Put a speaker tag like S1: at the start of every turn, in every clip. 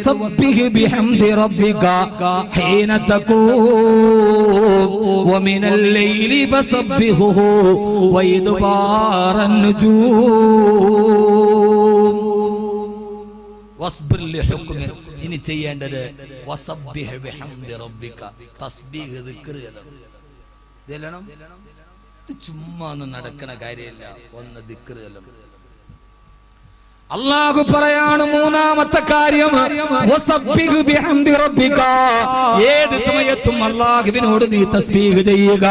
S1: സബ്ബിഹ് ബിഹംദി റബ്ബിക ഹീന തഖൂം വമിനൽ ലൈലി ഫസബ്ബിഹുഹു വഇദ്ബാറൻ നുജൂം. വസ്ബിർ ലിഹുക്മി, ഇനി ചെയ്യേണ്ടത് വസബ്ബിഹ് ബിഹംദി റബ്ബിക, തസ്ബീഹ് ദിക്ർ ചെല്ലണം. ഇത് ചുമ്മാ ഒന്നും നടക്കണ കാര്യമില്ല. ഒന്ന് ദിക്ർ ചെല്ലണം. അല്ലാഹു പറയാണ് മൂന്നാമത്തെ കാര്യം, വസബ്ബിഹ് ബിഹംദി റബ്ബിക, ഏത് സമയത്തും അല്ലാഹുവിനോട് നീ തസ്ബീഹ് ചെയ്യുക.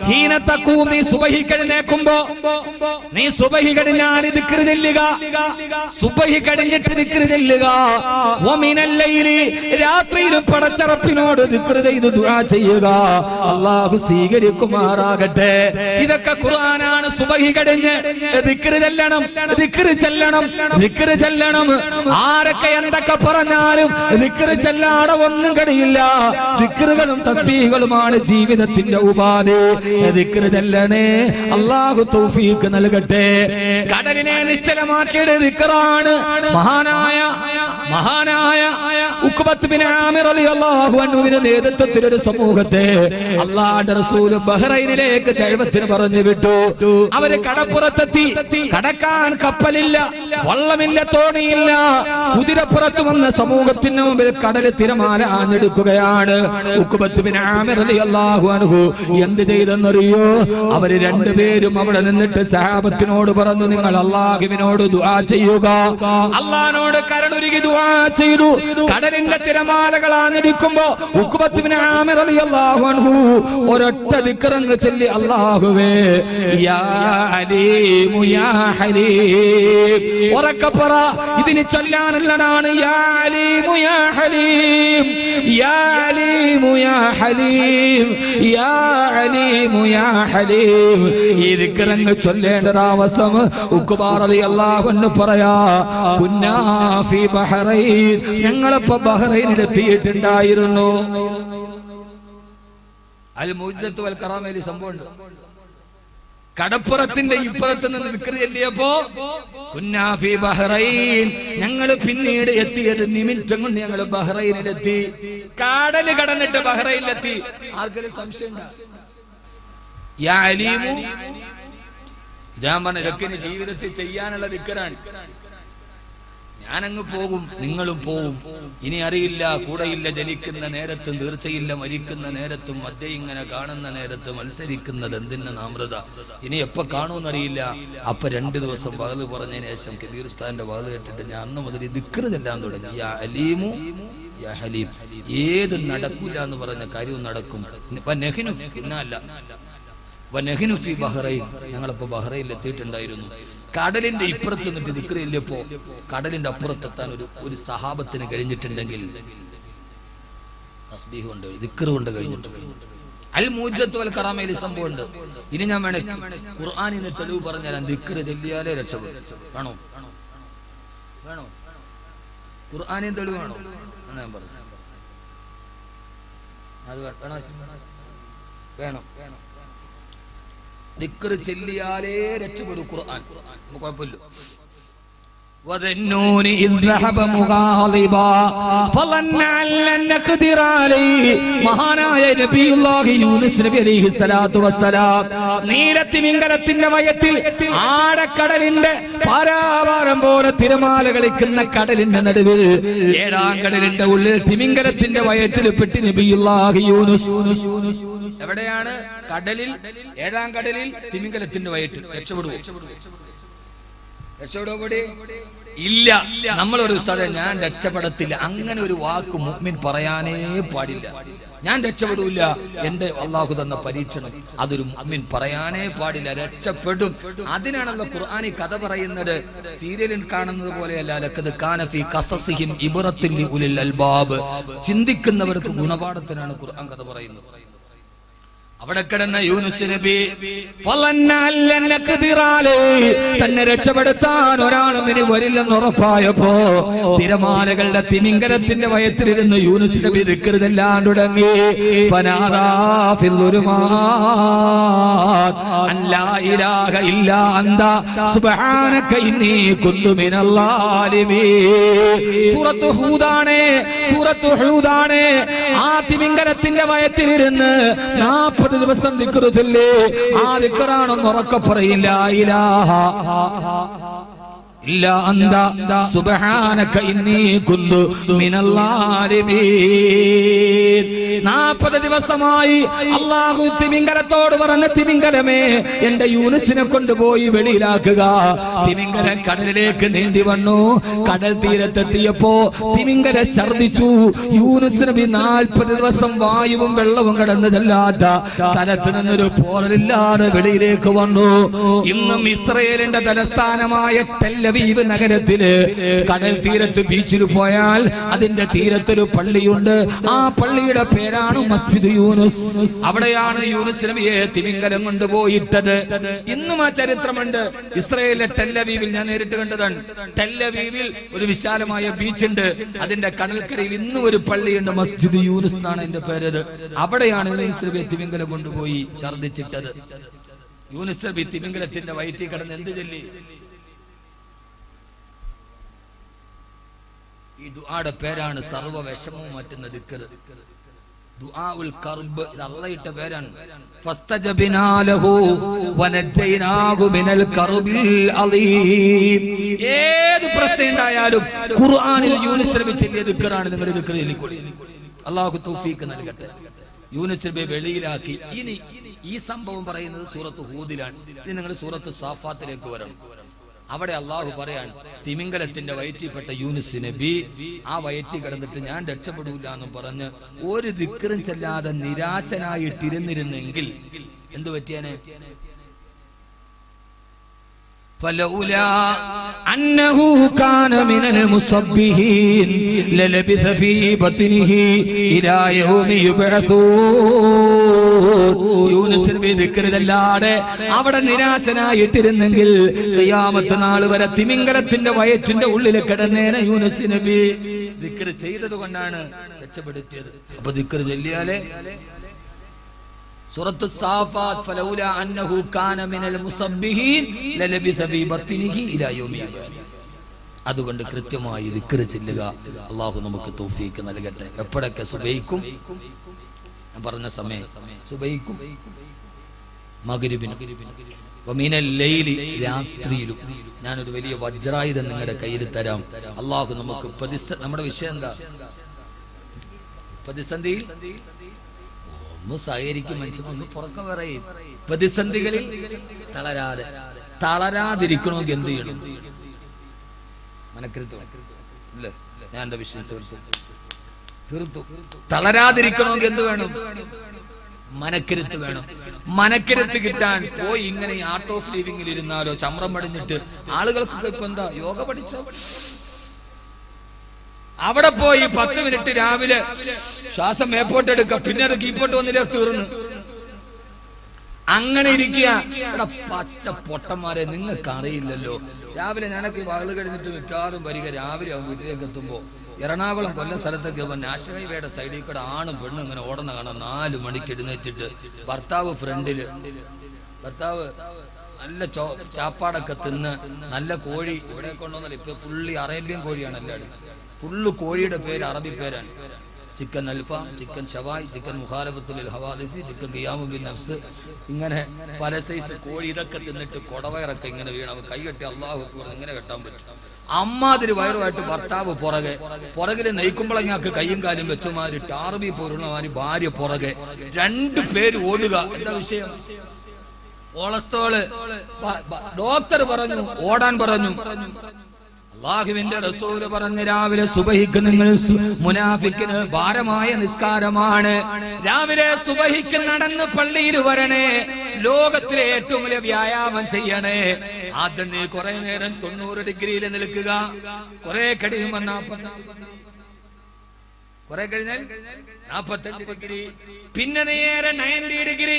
S1: ഹീന തഖൂം, നീ സുബഹി കഴിഞ്ഞേക്കുമ്പോ, നീ സുബഹി കഴിഞ്ഞാൽ ദിക്ർ ചെല്ലുക. സുബഹി കഴിഞ്ഞിട്ട് ദിക്ർ ചെല്ലുക. വമിനൽ ലൈലി, രാത്രിയിലും പടച്ചറപ്പിനോട് ദിക്ർ ചെയ്ത് ദുആ ചെയ്യുക. അല്ലാഹു സ്വീകരിക്കുമാറാകട്ടെ. ഇതൊക്കെ ഖുർആനാണ്. സുബഹി കഴിഞ്ഞ് ദിക്ർ ചെല്ലണം, ദിക്ർ ചെല്ലണം, ദിക്ർ ചെല്ലണം. ആരൊക്കെ എന്തൊക്കെ പറഞ്ഞാലും ദിക്ർ ചെല്ലാതെ ഒന്നും കഴിയില്ല. ദിക്റുകളും തസ്ബീഹുകളുമാണ് ജീവിതത്തിന്റെ ഉപാധി. ദിക്ർ ചെല്ലണേ. അല്ലാഹു തൗഫീഖ് നൽകട്ടെ. കടലിനെ നിശ്ചലമാക്കിയത് ദിക്റാണ്. മഹാനായ ഉഖബത്ത് ബിൻ ആമിർ റളിയല്ലാഹു അൻഹുവിന്റെ നേതൃത്വത്തിൽ ഒരു സമൂഹത്തെ അല്ലാഹുവിന്റെ റസൂൽ ബഹ്റൈനിലേക്ക് ദഅവത്തിന് പറഞ്ഞു വിട്ടു. അവര് കടപ്പുറത്തെത്തി. കടക്കാൻ കപ്പലില്ല, വള്ളമില്ല, തോണിയില്ല. കുതിരപ്പുറത്ത് വന്ന സമൂഹത്തിന് മുമ്പിൽ കടൽ തിരമാല ആഞ്ഞെടുക്കുകയാണ്. ഉഖബത്ത് ബിൻ ആമിർ റളിയല്ലാഹു അൻഹു എന്ത് ചെയ്തെന്നറിയോ? അവര് രണ്ടുപേരും അവിടെ നിന്നിട്ട് സഹാബത്തിനോട് പറഞ്ഞു, നിങ്ങൾ അല്ലാഹുവിനോട് ദുആ ചെയ്യുക. അല്ലാഹുവിനോട് കരുണുരുകി ദുആ ചെയ്തു. കടലിന്റെ തിരമാലകൾ ആഞ്ഞെടുക്കുമ്പോ ഉഖബത്ത് ബിൻ ആമിർ റളിയല്ലാഹു അൻഹു ഒരൊറ്റ ദിക്റങ്ങ് ചൊല്ലി, അല്ലാഹുവേ യാ അലീമു യാ ഹലീം. ഉറക്കെ പറ, ഇതിന് ചൊല്ലാനുള്ളതാണ്. യാ അലീമു യാ ഹലീം, യാ അലീമു യാ ഹലീം, യാ അലീമു യാ ഹലീം. ഈ ദിക്റങ്ങ് ചൊല്ലേണ്ട താമസം ഉഖബ റളിയല്ലാഹു അൻഹു പറയാ, കുന്നാ ഫീ ബഹ്റൈൻ, ഞങ്ങളിപ്പോ ബഹ്റൈനിൽ എത്തിയിട്ടുണ്ടായിരുന്നു. അൽ മുഅ്ജിസത്തു വൽ കറാമയിൽ സംഭവമുണ്ട്. കടപ്പുറത്തിന്റെ ഇപ്പുറത്ത് നിന്ന് ദിക്ർ ചൊല്ലിയപ്പോ കുന്നാ ഫീ ബഹ്റൈൻ, ഞങ്ങൾ പിന്നീട് എത്തിയത് നിമിഷം കൊണ്ട് ഞങ്ങൾ ബഹ്റൈനിലെത്തി. കടല് കടന്നിട്ട് ബഹ്റൈനിലെത്തി. ആർക്കെങ്കിലും സംശയം ഉണ്ടോ? യാ അലീമു, ഇതാ പറഞ്ഞ ഇതൊക്കെ ജീവിതത്തിൽ ചെയ്യാനുള്ള ദിക്റാണ്. ഞാനങ്ങ് പോകും, നിങ്ങളും പോവും. ഇനി അറിയില്ല, കൂടെയില്ല ജനിക്കുന്ന നേരത്തും തീർച്ചയില്ല മരിക്കുന്ന നേരത്തും മധ്യ ഇങ്ങനെ കാണുന്ന നേരത്ത് മത്സരിക്കുന്നത് എന്തിന് നാമ്രത. ഇനി എപ്പോ കാണുമെന്നറിയില്ല. അപ്പൊ 2 ദിവസം വഅദ് പറഞ്ഞതിന് ശേഷം കബീർ ഉസ്താദിന്റെ വഅദ് കേട്ടിട്ട് ഞാൻ അന്ന് മുതൽ ദിക്ർ ചെല്ലാൻ തുടങ്ങി. യാ അലീമു യാ ഹലീം. ഏത് നടക്കൂല എന്ന് പറഞ്ഞ കാര്യവും നടക്കും. വനഹിനു ഫീ ബഹ്റൈൻ, ഞങ്ങളിപ്പോ ബഹ്റൈനിൽ എത്തിയിട്ടുണ്ടായിരുന്നു. കടലിന്റെ ഇപ്പുറത്ത് നിന്നിട്ട് ദിക്ർ ചൊല്ലിയപ്പോ കടലിന്റെ അപ്പുറത്തെത്താൻ ഒരു സഹാബത്തിന് കഴിഞ്ഞിട്ടുണ്ടെങ്കിൽ തസ്ബീഹ് കൊണ്ട് ദിക്ർ കൊണ്ട് കഴിഞ്ഞിട്ടുണ്ട്. അൽ മുഅ്ജിസത്തു വൽ കറാമയിൽ സംഭവമുണ്ട്. ഇനി ഞാൻ ഖുർആനിൽ നിന്ന് തെളിവ് പറഞ്ഞാൽ ദിക്ർ ചൊല്ലിയാലേ രക്ഷപ്പെടും. വേണോ? ഖുർആനിൽ തെളിവ് വേണോ? ഞാൻ പറഞ്ഞു അത് വേണം. ദിക്ർ ചൊല്ലിയാലേ രക്ഷപ്പെടും ഖുർആൻ. കുഴപ്പമില്ല. وذنون إذ ذهب مغاضبا فظن أن لن نقدر عليه. മഹാനായ നബിയുല്ലാഹി യൂനുസ് നബി അലൈഹി സ്വലാത്തു വസ്സലാം നീലത്തിമിംഗലത്തിന്റെ വയറ്റിൽ ആഴക്കടലിന്റെ പാരാവാരം പോലെ തിരമാല കളിക്കുന്ന കടലിന്റെ നടുവിൽ 7-ാം കടലിന്റെ ഉള്ളിൽ തിമിംഗലത്തിന്റെ വയറ്റിൽ പെട്ടി നബിയുല്ലാഹി യൂനുസ്. എവിടെയാണ്? കടലിൽ, 7-ാം കടലിൽ തിമിംഗലത്തിന്റെ വയറ്റിൽ. രക്ഷപ്പെടുവോ? രക്ഷപ്പെടുകൂടി ഇല്ല. നമ്മളൊരു ഉസ്താദേ ഞാൻ രക്ഷപ്പെടത്തില്ല, അങ്ങനെ ഒരു വാക്ക് മുഅ്മിൻ പറയാനേ പാടില്ല. ഞാൻ രക്ഷപ്പെടൂല, എന്റെ അള്ളാഹു തന്ന പരീക്ഷണം, അതൊരു മുഅ്മിൻ പറയാനേ പാടില്ല. രക്ഷപ്പെടും. അതിനാണല്ലോ ഖുർആനി കഥ പറയുന്നത്. സീരിയലിൽ കാണുന്നത് പോലെയല്ല. ലഖദ് കാന ഫീ ഖസസിഹിം ഇബ്റത്തുൻ ലിഉലിൽ അൽബാബ്. ചിന്തിക്കുന്നവർക്ക് ഗുണപാഠത്തിനാണ് ഖുർആൻ കഥ പറയുന്നത്. അവിടെ കിടന്ന യൂനുസ് നബി തന്നെ രക്ഷപ്പെടുത്താൻ ഒരാളും ഇനി വരില്ലെന്ന് ഉറപ്പായപ്പോ തിരമാലകളുടെ തിമിംഗലത്തിന്റെ വയറ്റിലിരുന്ന് യൂനുസ് നബി ദിക്റെല്ലാം തുടങ്ങി. സൂറത്ത് ഹൂദാണ്. ആ തിമിംഗലത്തിന്റെ വയറ്റിലിരുന്ന് 40 ദിവസം ദിക്റ് ചൊല്ലി. ആ ദിക്റാണെന്ന് ഉറക്കെ പറയില്ല, ഇലാഹ ഇല്ല അന്ത സുബ്ഹാനക ഇന്നി കുന്തു മിനൽ ളാലിമീൻ. 40 ദിവസമായി അല്ലാഹു തിമിംഗലത്തോട് പറഞ്ഞ, തിമിംഗലമേ എന്റെ യൂനുസിനെ കൊണ്ടുപോയി വെളിയിലാക്കുക. തിമിംഗലം കടലിലേക്ക് നീന്തി വന്നു. കടൽ തീരത്തെത്തിയപ്പോ തിമിംഗലം ഛർദിച്ചു. യൂനുസ് നബി 40 ദിവസം വായുവും വെള്ളവും കടന്നതല്ലാത്ത സ്ഥലത്ത് നിന്നൊരു പോറലില്ലാതെ വെളിയിലേക്ക് വന്നു. ഇന്നും ഇസ്രയേലിന്റെ തലസ്ഥാനമായ ടെല്ലവീവ് നഗരത്തില് കടൽ തീരത്ത് ബീച്ചിൽ പോയാൽ അതിന്റെ തീരത്തൊരു പള്ളിയുണ്ട്. ആ പള്ളിയുടെ പേരാണ് മസ്ജിദ് യൂനുസ്. അവിടെയാണ് യൂനുസ് നബിയെ തിമിംഗലം കൊണ്ടുപോയിട്ടത്. ഇന്നും ആ ചരിത്രമുണ്ട്. ഇസ്രയേലിലെ ടെല്ലവീവിൽ ഞാൻ നേരിട്ട് കണ്ടതാണ്. ടെല്ലവീവിൽ ഒരു വിശാലമായ ബീച്ചുണ്ട്. അതിന്റെ കടൽക്കരയിൽ ഇന്നും ഒരു പള്ളിയുണ്ട്, മസ്ജിദ് യൂനുസ് എന്നാണ് അതിന്റെ പേരത്. അവിടെയാണ് യൂനുസ് നബിയെ തിമിംഗലം കൊണ്ടുപോയി ഛർദിച്ചിട്ടത്. യൂനുസ് നബി തിമിംഗലത്തിന്റെ വയറ്റിൽ കിടന്ന് എന്ത് ചൊല്ലി? ഈ ദുആയുടെ പേരാണ് സർവ്വ വിഷമവും മാറ്റുന്ന ദിക്ർ. ദുആഉൽ കർബ്, ഇത് അല്ലാഹുവിന്റെ പേരാണ്. ഫസ്തജബ്നാ ലഹു വനജൈനാഹു മിനൽ കർബിൽ അളീം. ഏത് പ്രശ്നം ഉണ്ടായാലും ഖുർആനിൽ യൂനുസ് നബി ചൊല്ലിയ ദിക്റാണ് നിങ്ങൾ ദിക്ർ ചൊല്ലിക്കൊള്ളി. അല്ലാഹു തൗഫീഖ് നൽകട്ടെ. യൂനുസ് നബിയെ വെളിയിലാക്കി. ഇനി ഈ സംഭവം പറയുന്നത് സൂറത്ത് ഹൂദിലാണ്. ഇനി നിങ്ങൾ സൂറത്ത് സാഫാത്തിലേക്ക് വരണം. അവിടെ അള്ളാഹു പറയാൻ, തിമിംഗലത്തിന്റെ വയറ്റിൽപ്പെട്ട യൂനുസ് നബി ആ വയറ്റിൽ കിടന്നിട്ട് ഞാൻ രക്ഷപ്പെടൂല എന്ന് പറഞ്ഞ് ഒരു ദിക്റും ചെല്ലാതെ നിരാശനായിട്ടിരുന്നിരുന്നെങ്കിൽ എന്തു പറ്റിയാനെ? فلولا أنه كان من المسبحين للبث في بطنه إلى يوم يبعثون. യൂനുസ് നബി ദിക്റിലല്ലാതെ അവിടെ നിരാശനായിട്ടിരുന്നെങ്കിൽ ഖിയാമത്ത് നാൾ വരെ തിമിംഗലത്തിന്റെ വയറ്റിന്റെ ഉള്ളിൽ കിടന്നേനെ. യൂനുസ് നബി ദിക്ർ ചെയ്തത് കൊണ്ടാണ് രക്ഷപ്പെടുത്തിയത്. അപ്പൊ ദിക്ർ ചൊല്ലിയാലേ സൂറത്ത് സാഫാത്ത് ഫലൗലാ അന്നഹു കാന മിനൽ മുസബ്ബിഹീൻ ലലബിസ ഫീ ബത്നിഹി ഇലാ യൗമി യബഅസ്. അതുകൊണ്ട് കൃത്യമായി ദിക്ർ ചൊല്ലുക. അല്ലാഹു നമുക്ക് തൗഫീഖ് നൽകട്ടെ. എപ്പോഴൊക്കെ സുബൈക്കും, ഞാൻ പറഞ്ഞ സമയം സുബൈക്കും മഗ്രിബിനും വമിനൽ ലൈലി, രാത്രിയിലും ഞാനൊരു വലിയ വജ്രായുധം നിങ്ങളുടെ കയ്യിൽ തരാം. അല്ലാഹു നമുക്ക് നമ്മുടെ വിഷയം എന്താ? പ്രതിസന്ധിയിൽ ഒന്ന് സഹകരിക്കും മനുഷ്യൻ, ഒന്ന് പുറക്കം പറയും. പ്രതിസന്ധികളിൽ തളരാതിരിക്കണമെങ്കിൽ എന്ത് ചെയ്യണം? മനക്കരുത്ത് അല്ലേ? ഞാൻ എന്റെ വിഷയം തീർത്തു. തളരാതിരിക്കണമെങ്കിൽ എന്ത് വേണം? മനക്കരുത്ത് വേണം. മനക്കരുത്ത് കിട്ടാൻ പോയി ഇങ്ങനെ ആർട്ട് ഓഫ് ലിവിംഗിൽ ഇരുന്നാലോ ചമ്രം പടിഞ്ഞിട്ട് ആളുകൾക്കൊക്കെ ഇപ്പൊ എന്താ യോഗ പഠിച്ചോ? അവിടെ പോയി 10 മിനിറ്റ് രാവിലെ ശ്വാസം മേപ്പോട്ട് എടുക്കുക, പിന്നെ അത് കീപ്പോട്ട് വന്നിട്ട് തീർന്നു. അങ്ങനെ ഇരിക്കുക. പച്ച പൊട്ടന്മാരെ, നിങ്ങൾക്ക് അറിയില്ലല്ലോ. രാവിലെ ഞാനൊക്കെ വാള് കഴിഞ്ഞിട്ട് മിക്കാറും വരിക രാവിലെ ആവും വീട്ടിലേക്ക് എത്തുമ്പോ. എറണാകുളം കൊല്ലം സ്ഥലത്തൊക്കെ നാഷണൽ ഹൈവേയുടെ സൈഡിൽ കൂടെ ആണും പെണ്ണും ഇങ്ങനെ ഓടണ കാണാം. 4 മണിക്ക് എഴുന്നേറ്റിട്ട് ഭർത്താവ് ഫ്രണ്ടില്, ഭർത്താവ് നല്ല ചാപ്പാടൊക്കെ തിന്ന് നല്ല കോഴി ഇവിടെ കൊണ്ടുവന്നല്ല. ഇപ്പൊ ഫുള്ളി അറേബ്യൻ കോഴിയാണ് എല്ലാവരും. ഫുള്ള് കോഴിയുടെ പേര് അറബി പേരാണ്. ചിക്കൻ അൽഫാം, ചിക്കൻ ഷവായ്, ചിക്കൻ മുഖാലഫത്തുൽ ഹവാദിസി, ചിക്കൻ ഖിയാമു ബിൻ നഫ്സ്, ഇങ്ങനെ പല സൈസ് കോഴി. ഇതൊക്കെ തിന്നിട്ട് കൊടവയറൊക്കെ ഇങ്ങനെ വീണ കൈ കെട്ടി അല്ലാഹു അക്ബർ ഇങ്ങനെ കെട്ടാൻ പറ്റും. അമ്മാതിരി വയറുമായിട്ട് ഭർത്താവ് പുറകില് നെയ്ക്കുമ്പളങ്ങാക്ക് കയ്യും കാലും വെച്ചമാതിരി ടാർബി പോരുള്ളമാതിരി ഭാര്യ പുറകെ. 2 പേര് ഓടുക. എന്താ വിഷയം? കൊളസ്ട്രോള്. ഡോക്ടർ പറഞ്ഞു, ഓടാൻ പറഞ്ഞു. അല്ലാഹുവിന്റെ റസൂല് പറഞ്ഞ രാവിലെ സുബഹിക്ക് നിങ്ങൾ മുനാഫിക്കിന് ഭാരമായ നിസ്കാരമാണ്. രാവിലെ സുബഹിക്ക് നടന്ന് പള്ളിയിൽ വരണേ. ലോകത്തിലെ ഏറ്റവും വലിയ വ്യായാമം ചെയ്യണേ. ആദ്യം നീ കുറെ നേരം 90 ഡിഗ്രിയിൽ നിൽക്കുക. കുറെ കഴിയുമെന്നാ കുറെ കഴിഞ്ഞാൽ 45 ഡിഗ്രി, പിന്നെ നേരെ 90 ഡിഗ്രി,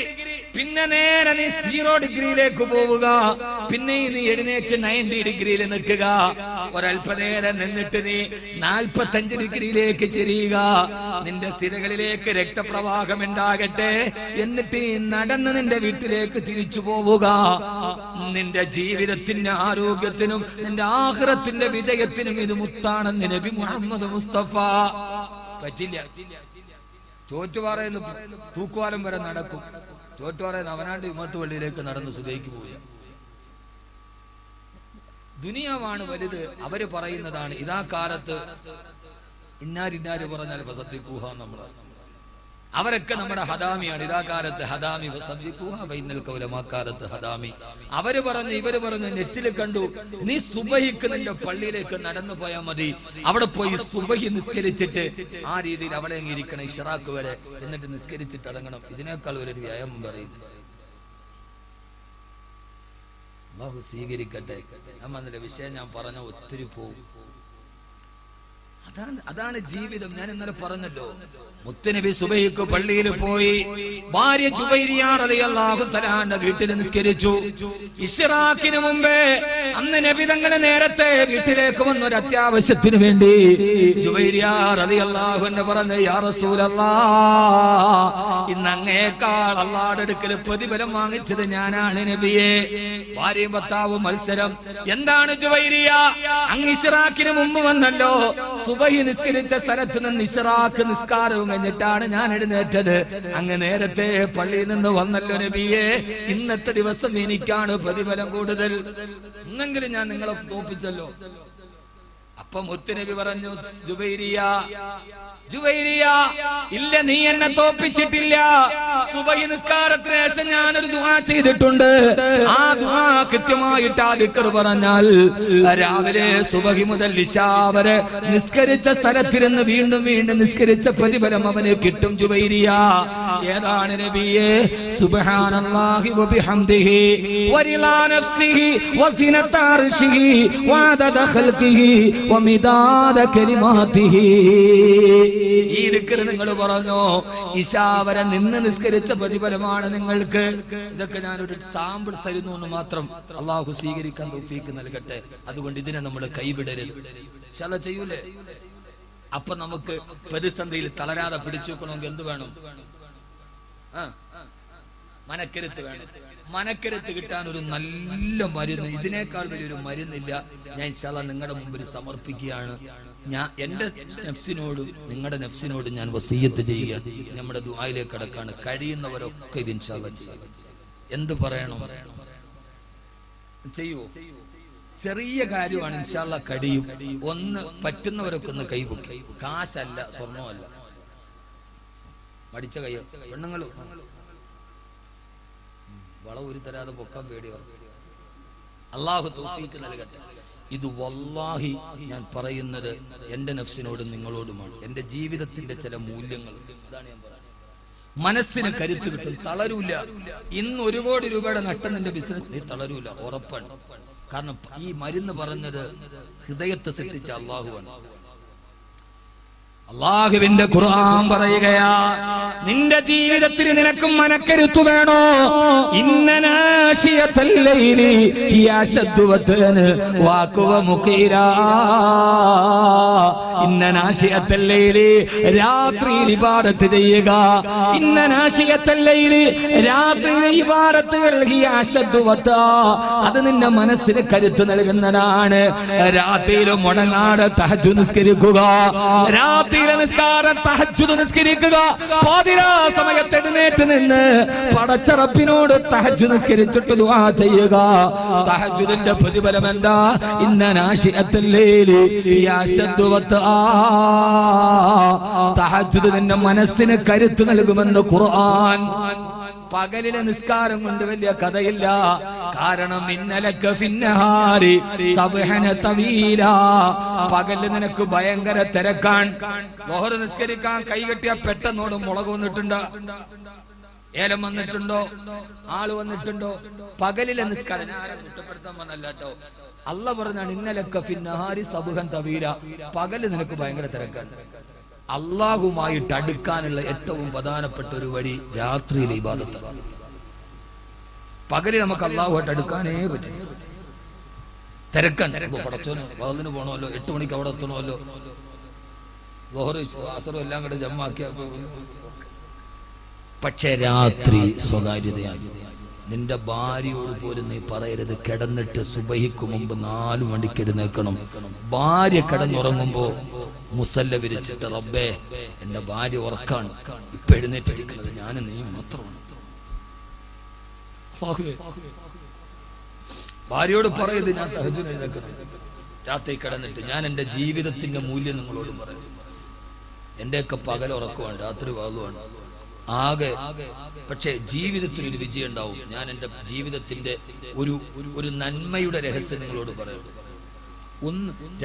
S1: പിന്നെ നേരെ നീ 0 ഡിഗ്രിയിലേക്ക് പോവുക. പിന്നെ നീ എഴുന്നേറ്റ് 90 ഡിഗ്രിയിൽ നിൽക്കുക. ഒരല്പനേരം നിന്നിട്ട് നീ 45 ഡിഗ്രിയിലേക്ക് ചെരിയുക. നിന്റെ സിരകളിലേക്ക് രക്തപ്രവാഹം ഉണ്ടാകട്ടെ. എന്നിട്ട് നടന്ന് നിന്റെ വീട്ടിലേക്ക് തിരിച്ചു പോവുക. നിന്റെ ജീവിതത്തിന്റെ ആരോഗ്യത്തിനും നിന്റെ ആഖിറത്തിന്റെ വിജയത്തിനും ഇത് മുത്താണെന്ന് നബി മുഹമ്മദ് മുസ്തഫ. പറ്റില്ല. ചോറ്റുപാറയിൽ തൂക്കുവാലം വരെ നടക്കും. ചോറ്റുപാറയിൽ അവനാണ്ട് വിമത്ത് പള്ളിയിലേക്ക് നടന്ന് സുബഹിക്ക് പോവുക. ദുനിയാവാണ് വലുത്. അവര് പറയുന്നതാണ് ഇതാ കാലത്ത് ഇന്നാരിന്നാര് പറഞ്ഞാൽ ഫസദ്ദിഖൂഹ. നമ്മൾ അവരൊക്കെ നമ്മുടെ ഹദാമിയാണ്. ഇതാ കാലത്ത് ഹദാമി ഫസദ്ദിഖൂഹ വഇന്നൽ ഖൗല മാ കാലത്ത് ഹദാമി. അവര് പറഞ്ഞു ഇവര് പറഞ്ഞു നെറ്റിൽ കണ്ടു. നീ സുബഹിക്ക് നിന്റെ പള്ളിയിലേക്ക് നടന്നു പോയാൽ മതി. അവിടെ പോയി സുബഹി നിസ്കരിച്ചിട്ട് ആ രീതിയിൽ അവിടെ ഇരിക്കണം ഇഷ്റാഖ് വരെ. എന്നിട്ട് നിസ്കരിച്ചിട്ട് അടങ്ങണം. ഇതിനേക്കാൾ ഒരു വ്യായാമം പറയുന്നു. അല്ലാഹു സ്വീകരിക്കട്ടെ. നമ്മന്റെ വിഷയം ഞാൻ പറഞ്ഞ ഒത്തിരി പോകും. അതാണ് ജീവിതം. ഞാൻ ഇന്നലെ പറഞ്ഞല്ലോ, മുത്തുനബി സുബഹിക്ക് പള്ളിയിൽ പോയി. ഭാര്യ ജുവൈരിയ റളിയല്ലാഹു തആലയുടെ വീട്ടിൽ നിസ്കരിച്ചു. ഇശ്റാഖിന് മുമ്പേ അന്ന് നബി തങ്ങളെ നേരത്തെ വീട്ടിലേക്ക് വന്ന ഒരു അത്യാവശ്യത്തിന് വേണ്ടി ജുവൈരിയ റളിയല്ലാഹു അൻഹ പറഞ്ഞു, യാ റസൂലല്ലാഹ്, ഇന്ന് അങ്ങേക്കാൾ അല്ലാഹുവിന്റെ അടുക്കൽ പ്രതിഫലം വാങ്ങിച്ചത് ഞാനാണ് നബിയെ. ഭാര്യയും ഭർത്താവും മത്സരം. എന്താണ് ജുവൈരിയ, അങ്ങ് ഇശ്റാഖിന് മുമ്പ് വന്നല്ലോ. സുബഹി നിസ്കരിച്ച സ്ഥലത്ത് നിന്ന് ഇശ്റാഖ് നിസ്കാരവും കഴിഞ്ഞിട്ടാണ് ഞാൻ എഴുന്നേറ്റത്. അങ്ങ് നേരത്തെ പള്ളിയിൽ നിന്ന് വന്നല്ലോ നബിയെ. ഇന്നത്തെ ദിവസം എനിക്കാണ് പ്രതിഫലം കൂടുതൽ. എന്നെങ്കിലും ഞാൻ നിങ്ങളെ തോപ്പിച്ചല്ലോ. അപ്പൊ മുത്തുനബി പറഞ്ഞു, ജുവൈരിയ, ഇല്ല, നീ എന്നെ തോപ്പിച്ചിട്ടില്ല. സുബഹി നിസ്കാരത്തിന് ശേഷം ഞാനൊരു ദുആ ചെയ്തിട്ടുണ്ട്. ആ ദുആ കൃത്യമായിട്ട് ആ ദിക്ർ പറഞ്ഞാൽ രാവിലെ സുബഹി മുതൽ ഇശാ വരെ നിസ്കരിച്ച സ്ഥലത്തിരുന്ന് വീണ്ടും വീണ്ടും നിസ്കരിച്ച പ്രതിഫലം അവന് കിട്ടും. ജുവൈരിയ, ഏതാണ് നബിയെ? സുബ്ഹാനല്ലാഹി വബിഹംദിഹി വരിളാ നഫ്സിഹി വസിനത അർശിഹി വഅദദ ഖൽഖിഹി വമിദാദ കലിമാതിഹി. ഈ ദിക്ർ നിങ്ങൾ പറഞ്ഞോ. ഇശാ വരെ നിന്ന് നിസ്കരിച്ച പ്രതിഫലമാണ് നിങ്ങൾക്ക്. ഇതൊക്കെ ഞാനൊരു സാമ്പിൾ തരുന്നു എന്ന് മാത്രം. അള്ളാഹു സ്വീകരിക്കാൻ തൗഫീഖ് നൽകട്ടെ. അതുകൊണ്ട് ഇതിനെ നമ്മൾ കൈവിടരുത്. ഇൻഷാ അല്ലാഹ് ചെയ്യൂലേ? അപ്പൊ നമുക്ക് പ്രതിസന്ധിയിൽ തളരാതെ പിടിച്ചു വെക്കണമെങ്കിൽ എന്ത് വേണം? മനക്കരുത്ത് വേണം. മനക്കരുത്ത് കിട്ടാൻ ഒരു നല്ല മരുന്ന്, ഇതിനേക്കാൾ വലിയൊരു മരുന്നില്ല. ഞാൻ ഇൻഷാ അല്ലാഹ് നിങ്ങളുടെ മുമ്പിൽ സമർപ്പിക്കുകയാണ്. ഞാൻ എന്റെ നഫ്സിനോടും നിങ്ങളുടെ നഫ്സിനോടും ഞാൻ വസിയ്യത്ത് ചെയ്യുക. നമ്മുടെ ദുആയിലേക്ക് കടക്കാണ്. കഴിയുന്നവരൊക്കെ ഇത് ഇൻഷാ അല്ലാഹ് ചെയ്യും. എന്ത് പറയണം? ചെയ്യൂ. ചെറിയ കാര്യമാണ്. ഇൻഷാ അല്ലാഹ് കഴിയും. ഒന്ന് പറ്റുന്നവരൊക്കെ ഒന്ന് കൈപൊക്കി. കാശല്ല, സ്വർണ്ണമല്ല, മടിച്ച കയ്യോ. പെണ്ണുങ്ങളും വള ഒരു തരാതെ പൊക്കാൻ പേടിയോ. അല്ലാഹു തൗഫീഖ് നൽകട്ടെ. ഇത് വല്ലാഹി ഞാൻ പറയുന്നത് എന്റെ നഫ്സിനോടും നിങ്ങളോടുമാണ്. എന്റെ ജീവിതത്തിന്റെ ചില മൂല്യങ്ങൾ ഇതാണ് ഞാൻ പറയുന്നത്. മനസ്സിന് കരുത്ത് കിട്ടും, തളരൂല. ഇന്ന് 1 കോടി രൂപയുടെ നട്ടം നിന്റെ ബിസിനസ്, നീ തളരൂല, ഉറപ്പാണ്. കാരണം ഈ മരുന്ന് പറഞ്ഞത് ഹൃദയത്തെ സൃഷ്ടിച്ച അല്ലാഹുവാണ്. അല്ലാഹുവിന്റെ ഖുർആൻ പറയുകയാ, നിന്റെ ജീവിതത്തിൽ നിനക്കും മനക്കരുത്തു വേണോ? ഇന്നനാശിയത്തൽ ലൈലി യശദ്ദു വതന വാഖവ മുഖീരാ. ഇന്നനാശിയത്തൽ ലൈലി, രാത്രിയിൽ ഇബാദത്ത് ചെയ്യുക. ഇന്നനാശിയത്തൽ ലൈലി, രാത്രിയിലെ ഇബാദത്തുകൾ യശദ്ദു വതാ, അത് നിന്റെ മനസ്സിന് കരുത്ത് നൽകുന്നതാണ്. രാത്രിയിൽ മുടങ്ങാതെ തഹജ്ജുദ് നിസ്കരിക്കുക. രാത്രി നിസ്കാരം തഹജ്ജുദ് നിസ്കരിക്കുക. പാതിരാ സമയത്ത് എഴുന്നേറ്റ് നിന്ന് പടച്ച റബ്ബിനോട് തഹജ്ജുദ് നിസ്കരിച്ചിട്ട് ദുആ ചെയ്യുക. തഹജ്ജുദിന്റെ പ്രതിഫലം എന്താ? ഇന്നനാശിഅത്തുൽ ലൈലി യശദ്ദു വതാ. തഹജ്ജുദ് നിന്റെ മനസ്സിന് കരുത്ത് നൽകുമെന്ന് ഖുർആൻ. പകലിലെ നിസ്കാരം കൊണ്ട് വലിയ കഥയില്ല. കാരണം ഇന്നലക ഫിന്നഹാരി സബ്ഹന തവീല, പകല് നിനക്ക് ഭയങ്കര തിരക്കാൻ. ളുഹർ നിസ്കരിക്കാൻ കൈകെട്ടിയ പെട്ടെന്നോട് മുളക് വന്നിട്ടുണ്ടോ, ഏലം വന്നിട്ടുണ്ടോ, ആള് വന്നിട്ടുണ്ടോ? പകലിലെ നിസ്കാരം ഞാൻ ആരെ കുറ്റപ്പെടുത്താൻ വന്നല്ല കേട്ടോ. അല്ലാഹ് പറഞ്ഞാണ് ഇന്നലക ഫിന്നഹാരി സബ്ഹൻ തവീല, പകല് നിനക്ക് ഭയങ്കര തിരക്കാൻ. അള്ളാഹുമായിട്ട് അടുക്കാനുള്ള ഏറ്റവും പ്രധാനപ്പെട്ട ഒരു വഴി രാത്രിയിലെ ഇബാദത്താണ്. പകല് നമുക്ക് അള്ളാഹുമായിട്ട് അടുക്കാനേ പറ്റില്ല. തിരക്കൻ പടച്ചോന് വകലിന് പോണമല്ലോ, 8 മണിക്ക് അവിടെ എത്തണമല്ലോ, അസറും എല്ലാം കൂടെ ജമ്മാക്കിയ. പക്ഷെ രാത്രി സ്വകാര്യതയാണ്. നിന്റെ ഭാര്യയോട് പോലും നീ പറയരുത് കിടന്നിട്ട് സുബഹിക്ക് മുമ്പ് 4 മണിക്ക് എഴുന്നേൽക്കണം. ഭാര്യ കിടന്നുറങ്ങുമ്പോ മുസല്ല വിരിച്ചിട്ട് റബ്ബേ എന്റെ ഭാര്യ ഉറക്കാണ്, ഇപ്പൊ എഴുന്നേറ്റിരിക്കുന്നത് ഞാനും നീ മാത്രമാണ്. ഭാര്യയോട് പറയരുത് ഞാൻ തഹജ്ജുദ് എഴുന്നേൽക്കണം, രാത്രി കിടന്നിട്ട്. ഞാൻ എന്റെ ജീവിതത്തിന്റെ മൂല്യം നിങ്ങളോടും പറയും. എന്റെയൊക്കെ പകൽ ഉറക്കമാണ്, രാത്രി വാളുമാണ് ആകെ. പക്ഷെ ജീവിതത്തിൽ ഒരു വിജയം ഉണ്ടാവും. ഞാൻ എന്റെ ജീവിതത്തിന്റെ ഒരു നന്മയുടെ രഹസ്യം നിങ്ങളോട് പറയും.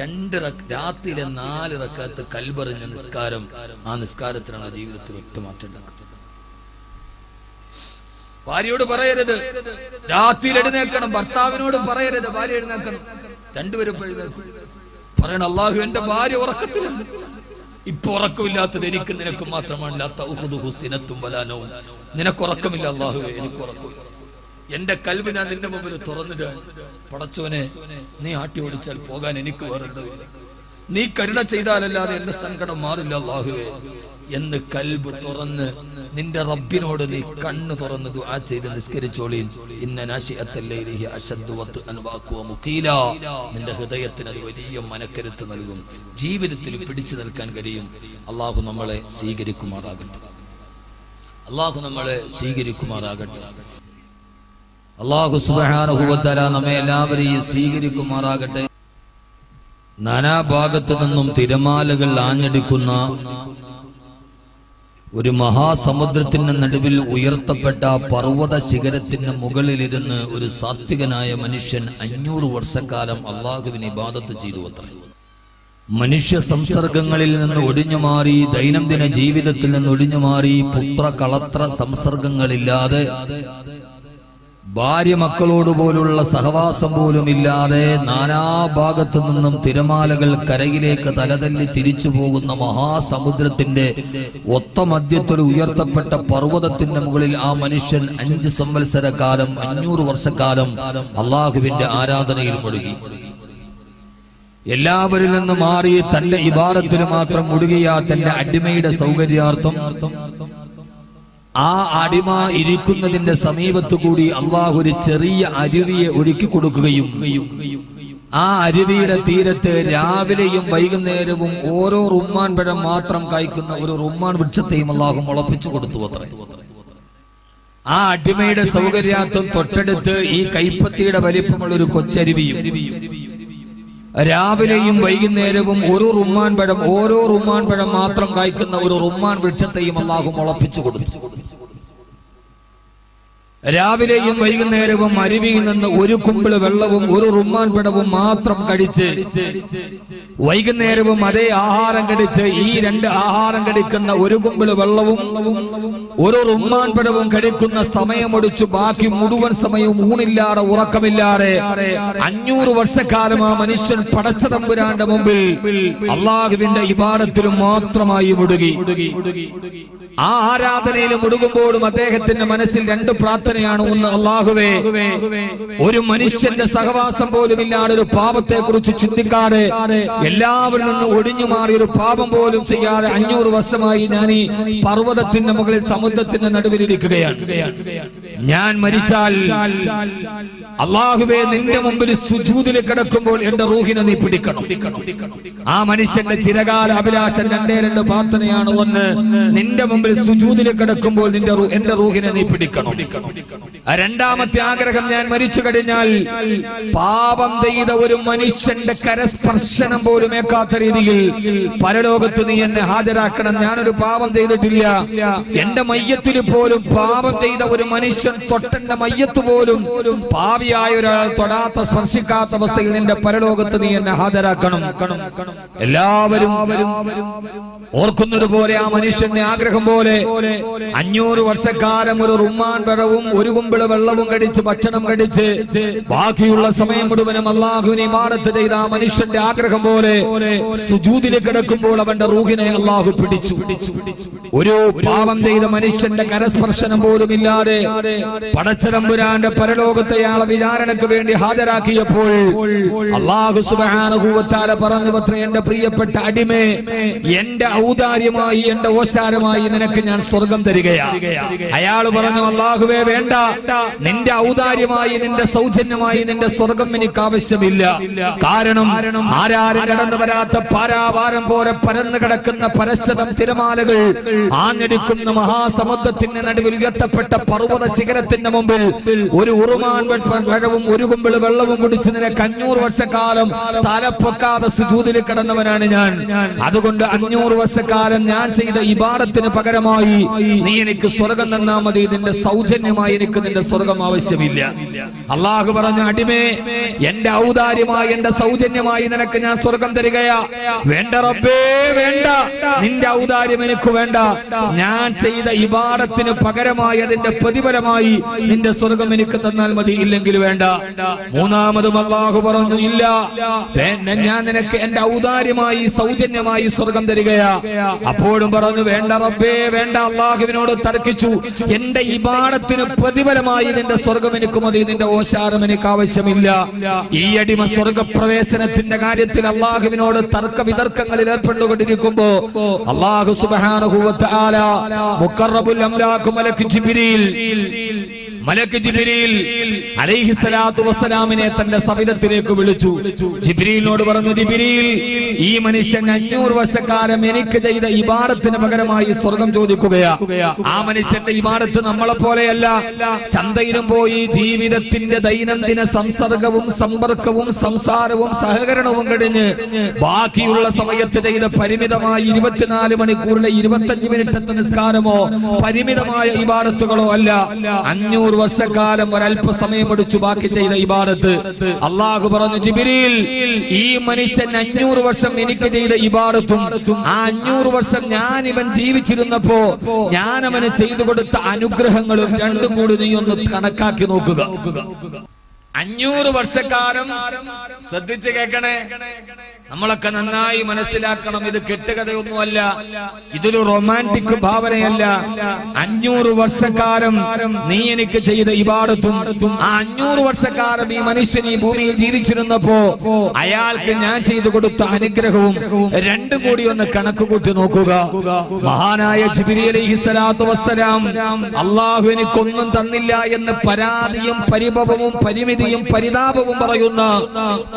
S1: 2 രാത്രിയിലെ 4 റക്അത്ത് കൽബറിഞ്ഞ നിസ്കാരം, ആ നിസ്കാരത്തിനാണ് ജീവിതത്തിൽ ഒറ്റ മാറ്റം ഉണ്ടാക്കുന്നത്. ഭാര്യയോട് പറയരുത് രാത്രിയിൽ എഴുന്നേൽക്കണം, ഭർത്താവിനോട് പറയരുത് ഭാര്യ എഴുന്നേൽക്കണം. 2 പേരും പറയണം അല്ലാഹു എന്റെ ഭാര്യ ഉറക്കത്തിലാണ്, ഇപ്പൊ ഉറക്കമില്ലാത്തത് എനിക്ക് നിനക്ക് മാത്രമാണ്. നിനക്കുറക്കമില്ല അല്ലാഹുവേ, എനിക്ക് ഉറക്കമില്ല. എന്റെ കൽബ് ഞാൻ നിന്റെ മുമ്പിൽ തുറന്നിടാൻ. പടച്ചോനെ നീ ആട്ടി ഓടിച്ചാൽ പോകാൻ എനിക്ക് വേറെണ്ടവില്ല, നീ കരുണ ചെയ്താലല്ലാതെ എന്റെ സങ്കടം മാറില്ല അല്ലാഹുവേ എന്ന് കൽബ് തുറന്ന് നിന്റെ റബ്ബിനോട് നീ കണ്ണ് തുറന്ന് ദുആ ചെയ്ത് നിസ്കരിച്ചോളീൻ. നിന്റെ ഹൃദയത്തിന് അത് വലിയ മനക്കരുത്ത് നൽകും, ജീവിതത്തിൽ പിടിച്ചു നിൽക്കാൻ കഴിയും. അള്ളാഹു നമ്മളെ സ്വീകരിക്കുമാറാകട്ടെ, അള്ളാഹു നമ്മളെ സ്വീകരിക്കുമാറാകട്ടെ. അള്ളാഹു സുബ്ഹാനഹു വ തആല നമ്മെ എല്ലാവരെയും സ്വീകരിക്കുമാറാകട്ടെ. നാനാഭാഗത്തു നിന്നും തിരമാലകൾ ആഞ്ഞടിക്കുന്ന ഒരു മഹാസമുദ്രത്തിന്റെ നടുവിൽ ഉയർത്തപ്പെട്ട പർവ്വത ശിഖരത്തിന്റെ മുകളിലിരുന്ന് ഒരു സാത്വികനായ മനുഷ്യൻ 500 വർഷക്കാലം അള്ളാഹുവിനെ ഇബാദത്ത് ചെയ്തു അത്ര. മനുഷ്യ സംസർഗങ്ങളിൽ നിന്ന് ഒഴിഞ്ഞുമാറി, ദൈനംദിന ജീവിതത്തിൽ നിന്ന് ഒഴിഞ്ഞുമാറി, പുത്ര കളത്ര സംസർഗങ്ങളില്ലാതെ, ഭാര്യ മക്കളോടുപോലുള്ള സഹവാസം പോലും ഇല്ലാതെ, നാനാഭാഗത്തു നിന്നും തിരമാലകൾ കരയിലേക്ക് തലതല്ലി തിരിച്ചു പോകുന്ന മഹാസമുദ്രത്തിന്റെ ഒത്ത മധ്യത്തിൽ ഉയർത്തപ്പെട്ട പർവ്വതത്തിന്റെ മുകളിൽ ആ മനുഷ്യൻ 5 സംവത്സരക്കാലം 500 വർഷക്കാലം അള്ളാഹുവിന്റെ ആരാധനയിൽ മുഴുകി. എല്ലാവരിൽ നിന്ന് മാറി തന്റെ ഇബാദത്തിൽ മാത്രം മുഴുകിയ തന്റെ അടിമയുടെ സൗകര്യാർത്ഥം ആ അടിമ ഇരിക്കുന്നതിന്റെ സമീപത്തുകൂടി അള്ളാഹു ഒരു ചെറിയ അരുവിയെ ഒരുക്കി കൊടുക്കുകയും ആ അരുവിയുടെ തീരത്ത് രാവിലെയും വൈകുന്നേരവും ഓരോ റുമ്മാൻ പഴം മാത്രം കായ്ക്കുന്ന ഒരു റുമ്മാൻ വൃക്ഷത്തെയും അള്ളാഹു മുളപ്പിച്ചു കൊടുത്തു അത്ര. ആ അടിമയുടെ സൗകര്യാർത്ഥം തൊട്ടടുത്ത് ഈ കൈപ്പത്തിയുടെ വലിപ്പമുള്ള ഒരു കൊച്ചരുവിയും രാവിലെയും വൈകുന്നേരവും ഓരോ റുമ്മാൻ പഴം മാത്രം കായ്ക്കുന്ന ഒരു റുമ്മാൻ വൃക്ഷത്തെയും അള്ളാഹു മുളപ്പിച്ചു കൊടുത്തു. രാവിലെയും വൈകുന്നേരവും അരുവിയിൽ നിന്ന് ഒരു കുമ്പിള് വെള്ളവും ഒരു റുമ്മാൻ പഴവും മാത്രം കഴിച്ച് വൈകുന്നേരവും അതേ ആഹാരം കഴിച്ച് ഈ 2 ആഹാരം കഴിക്കുന്ന ഒരു കുമ്പിള് വെള്ളവും ഒരു റുമ്മാൻ പഴവും കഴിക്കുന്ന സമയമൊടിച്ചു ബാക്കി മുഴുവൻ സമയവും ഊണില്ലാതെ ഉറക്കമില്ലാതെ 500 വർഷക്കാലം ആ മനുഷ്യൻ പടച്ച തമ്പുരാന്റെ മുമ്പിൽ അള്ളാഹുവിന്റെ ഇബാദത്തിലും മാത്രമായി മുഴുകി. ആ ആരാധനയിൽ മുഴുകുമ്പോഴും അദ്ദേഹത്തിന്റെ മനസ്സിൽ 2 പ്രാർത്ഥനയാണ്. ഒന്ന്, അല്ലാഹുവേ ഒരു മനുഷ്യന്റെ സഹവാസം പോലും ഇല്ലാതെ, ഒരു പാപത്തെ കുറിച്ച് ചിന്തിക്കാതെ, എല്ലാവരിൽ നിന്ന് ഒഴിഞ്ഞു മാറി ഒരു പാപം പോലും ചെയ്യാതെ 500 വർഷമായി ഞാൻ ഈ പർവ്വതത്തിന്റെ മുകളിൽ സമുദ്രത്തിന്റെ നടുവിലിരിക്കുകയാണ്. ഞാൻ മരിച്ചാൽ അല്ലാഹുവേ നിന്റെ മുമ്പിൽ സുജൂദിൽ കിടക്കുമ്പോൾ എന്റെ റൂഹിനെ നീ പിടിക്കണം. ആ മനുഷ്യന്റെ ചിരകാല അഭിലാഷം 2 പ്രാർത്ഥനയാണ്. ഒന്ന്, നിന്റെ മുമ്പിൽ സുജൂദിൽ കിടക്കുമ്പോൾ എന്റെ റൂഹിനെ നീ പിടിക്കണം. രണ്ടാമത്തെ ആഗ്രഹം, ഞാൻ മരിച്ചു കഴിഞ്ഞാൽ പാപം ചെയ്ത ഒരു മനുഷ്യന്റെ കരസ്പർശനം പോലും ഏക്കാത്ത രീതിയിൽ പരലോകത്ത് നീ എന്നെ ഹാജരാക്കണം. ഞാനൊരു പാപം ചെയ്തിട്ടില്ല, എന്റെ മയ്യത്തിൽ പോലും പാപം ചെയ്ത ഒരു മനുഷ്യൻ മനുഷ്യൻ തൊട്ടന്റെ മയ്യത്ത് പോലും പാപിയായ ഒരാൾ തൊടാത്ത സ്പർശിക്കാത്ത അവസ്ഥയിൽ നിന്റെ പരലോകത്ത് നീ എന്നെ ഹാജരാക്കണം. എല്ലാവരും ഓർക്കുന്നത് പോലെ ആ മനുഷ്യന്റെ ആഗ്രഹം പോലെ 500 വർഷക്കാലം ഒരു റുമ്മാൻ വെള്ളവും ഒരു കുമ്പിള് വെള്ളവും കഴിച്ച് ഭക്ഷണം കഴിച്ച് ബാക്കിയുള്ള സമയം മുഴുവനും അള്ളാഹുവിനെ ഇബാദത്ത് ചെയ്ത ആ മനുഷ്യന്റെ ആഗ്രഹം പോലെ സുജൂദിൽ കിടക്കുമ്പോൾ അവന്റെ റൂഹിനെ അള്ളാഹു പിടിച്ചു. ഒരു പാപം ചെയ്ത മനുഷ്യന്റെ കരസ്പർശനം പോലും ഇല്ലാതെ പടച്ചതമ്പുരാന്റെ പരലോകത്തെ അയാളെ വിചാരണയ്ക്ക് വേണ്ടി ഹാജരാക്കിയപ്പോൾ അല്ലാഹു സുബ്ഹാനഹു വ തആല പറഞ്ഞു, എന്റെ പ്രിയപ്പെട്ട അടിമേ, എന്റെ ഔദാര്യമായി എന്റെ ഓശാരമായി നിനക്ക് ഞാൻ സ്വർഗം തരികയാണ്. അയാൾ പറഞ്ഞു, അല്ലാഹുവേ വേണ്ട, നിന്റെ ഔദാര്യമായി നിന്റെ സൗജന്യമായി നിന്റെ സ്വർഗം എനിക്ക് ആവശ്യമില്ല. കാരണം ആരാരും കടന്നു വരാത്ത പാരാവാരം പോലെ പരന്നു കിടക്കുന്ന പരസ്പരം തിരമാലകൾ ആഞ്ഞടിക്കുന്ന മഹാസമുദ്രത്തിന്റെ നടുവിൽ ഉയർത്തപ്പെട്ട പർവ്വത ശിഖരത്തിന്റെ മുമ്പിൽ ഒരു ഉറുമാൻ വെള്ളവും ഒരു കുമ്പിള് വെള്ളവും കുടിച്ച് നിനക്ക് 500 വർഷക്കാലം തലപ്പൊക്കാതെ സുജൂദിൽ കിടന്നവനാണ് ഞാൻ. അതുകൊണ്ട് 500 വർഷക്കാലം ഞാൻ ചെയ്ത ഇബാദത്തിന് പകരമായി നീ എനിക്ക് സ്വർഗം തന്നാ മതി. നിന്റെ സൗജന്യമായി എനിക്ക് നിന്റെ സ്വർഗം ആവശ്യമില്ല. അള്ളാഹു പറഞ്ഞു, അടിമേ, എന്റെ ഔദാര്യമായി എന്റെ സൗജന്യമായി നിനക്ക് ഞാൻ സ്വർഗം തരികയാ. വേണ്ട റബ്ബേ, വേണ്ട, നിന്റെ ഔദാര്യം എനിക്ക് വേണ്ട. ഞാൻ ചെയ്ത ഇബാദത്തിന് പകരമായി അതിന്റെ പ്രതിഫലമായി നിന്റെ സ്വർഗം എനിക്ക് തന്നാൽ മതി, ഇല്ലെങ്കിൽ വേണ്ട. മൂന്നാമതും അല്ലാഹു പറഞ്ഞു, ഇല്ല, ഞാൻ നിനക്ക് എന്റെ ഔദാര്യമായി സൗജന്യമായി സ്വർഗം തരികയാ. അപ്പോഴും പറഞ്ഞു, വേണ്ട റബ്ബേ, വേണ്ട. അല്ലാഹുവിനോട് തർക്കിച്ചു, എന്റെ ഇബാദത്തിന് പ്രതിഫലമായി നിന്റെ സ്വർഗം എനിക്ക് മതി, നിന്റെ ഓശാരം എനിക്ക് ആവശ്യമില്ല. ഈ അടിമ സ്വർഗപ്രവേശനത്തിന്റെ കാര്യത്തിൽ അല്ലാഹുവിനോട് തർക്ക വിതർക്കങ്ങളിൽ ഏർപ്പെട്ടുകൊണ്ടിരിക്കുമ്പോ അല്ലാഹു സുബ്ഹാനഹു വ തആല മുഖറബുൽ അംലാഖ് മലക്ക് ജിബ്രീൽ അലൈഹിസ്സലാത്തു വസ്സലാമിനെ തന്റെ സവിധത്തിലേക്ക് വിളിച്ചു. ജിബ്രീലിനോട് പറഞ്ഞു, ജിബ്രീൽ, ഈ മനുഷ്യൻ 500 വർഷക്കാലം എനിക്ക് ചെയ്ത ഇബാദത്തിന് പകരമായി സ്വർഗം ചോദിക്കുകയാ. ആ മനുഷ്യന്റെ ഇബാദത്ത് നമ്മളെ പോലെയല്ല. ചന്തയിലും പോയി ജീവിതത്തിന്റെ ദൈനംദിന സംസർഗവും സമ്പർക്കവും സംസാരവും സഹകരണവും കഴിഞ്ഞ് ബാക്കിയുള്ള സമയത്ത് ചെയ്ത പരിമിതമായ 24 മണിക്കൂറിലെ 25 മിനിറ്റത്തെ നിസ്കാരമോ പരിമിതമായ ഇബാദത്തുകളോ അല്ല. 500 വർഷക്കാലം ഒരല്പസമയം എടുത്തു ബാക്കി ചെയ്ത ഇബാദത്ത്. അള്ളാഹു പറഞ്ഞു, ജിബ്രീൽ, ഈ മനുഷ്യൻ 500 വർഷം എനിക്ക് ചെയ്ത ഇബാദത്തും ആ 500 വർഷം ഞാൻ ഇവൻ ജീവിച്ചിരുന്നപ്പോ ഞാൻ അവന് ചെയ്തു കൊടുത്ത അനുഗ്രഹങ്ങളും രണ്ടും കൂടി നീ ഒന്ന് കണക്കാക്കി നോക്കുക. 500 വർഷക്കാലം ശ്രദ്ധിച്ച് കേൾക്കണേ. നമ്മളൊക്കെ നന്നായി മനസ്സിലാക്കണം, ഇത് കെട്ടുകഥയൊന്നുമല്ല, ഇതൊരു റൊമാൻറ്റിക് ഭാവനയല്ല. 500 വർഷക്കാലം നീ എനിക്ക് ചെയ്ത ഇബാദത്തും ആ 500 വർഷക്കാലം ഈ മനുഷ്യൻ ഈ ഭൂമിയിൽ ജീവിച്ചിരുന്നപ്പോ അയാൾക്ക് ഞാൻ ചെയ്തു കൊടുത്ത അനുഗ്രഹവും രണ്ടും കൂടി ഒന്ന് കണക്ക് കൂട്ടി നോക്കുക. മഹാനായ ജിബ്രീൽ അലൈഹിസ്സലാത്തു വസ്സലാം അല്ലാഹു എനിക്കൊന്നും തന്നില്ല എന്ന് പരാതിയും പരിഭവവും പരിമിതിയും പരിതാപവും പറയുന്ന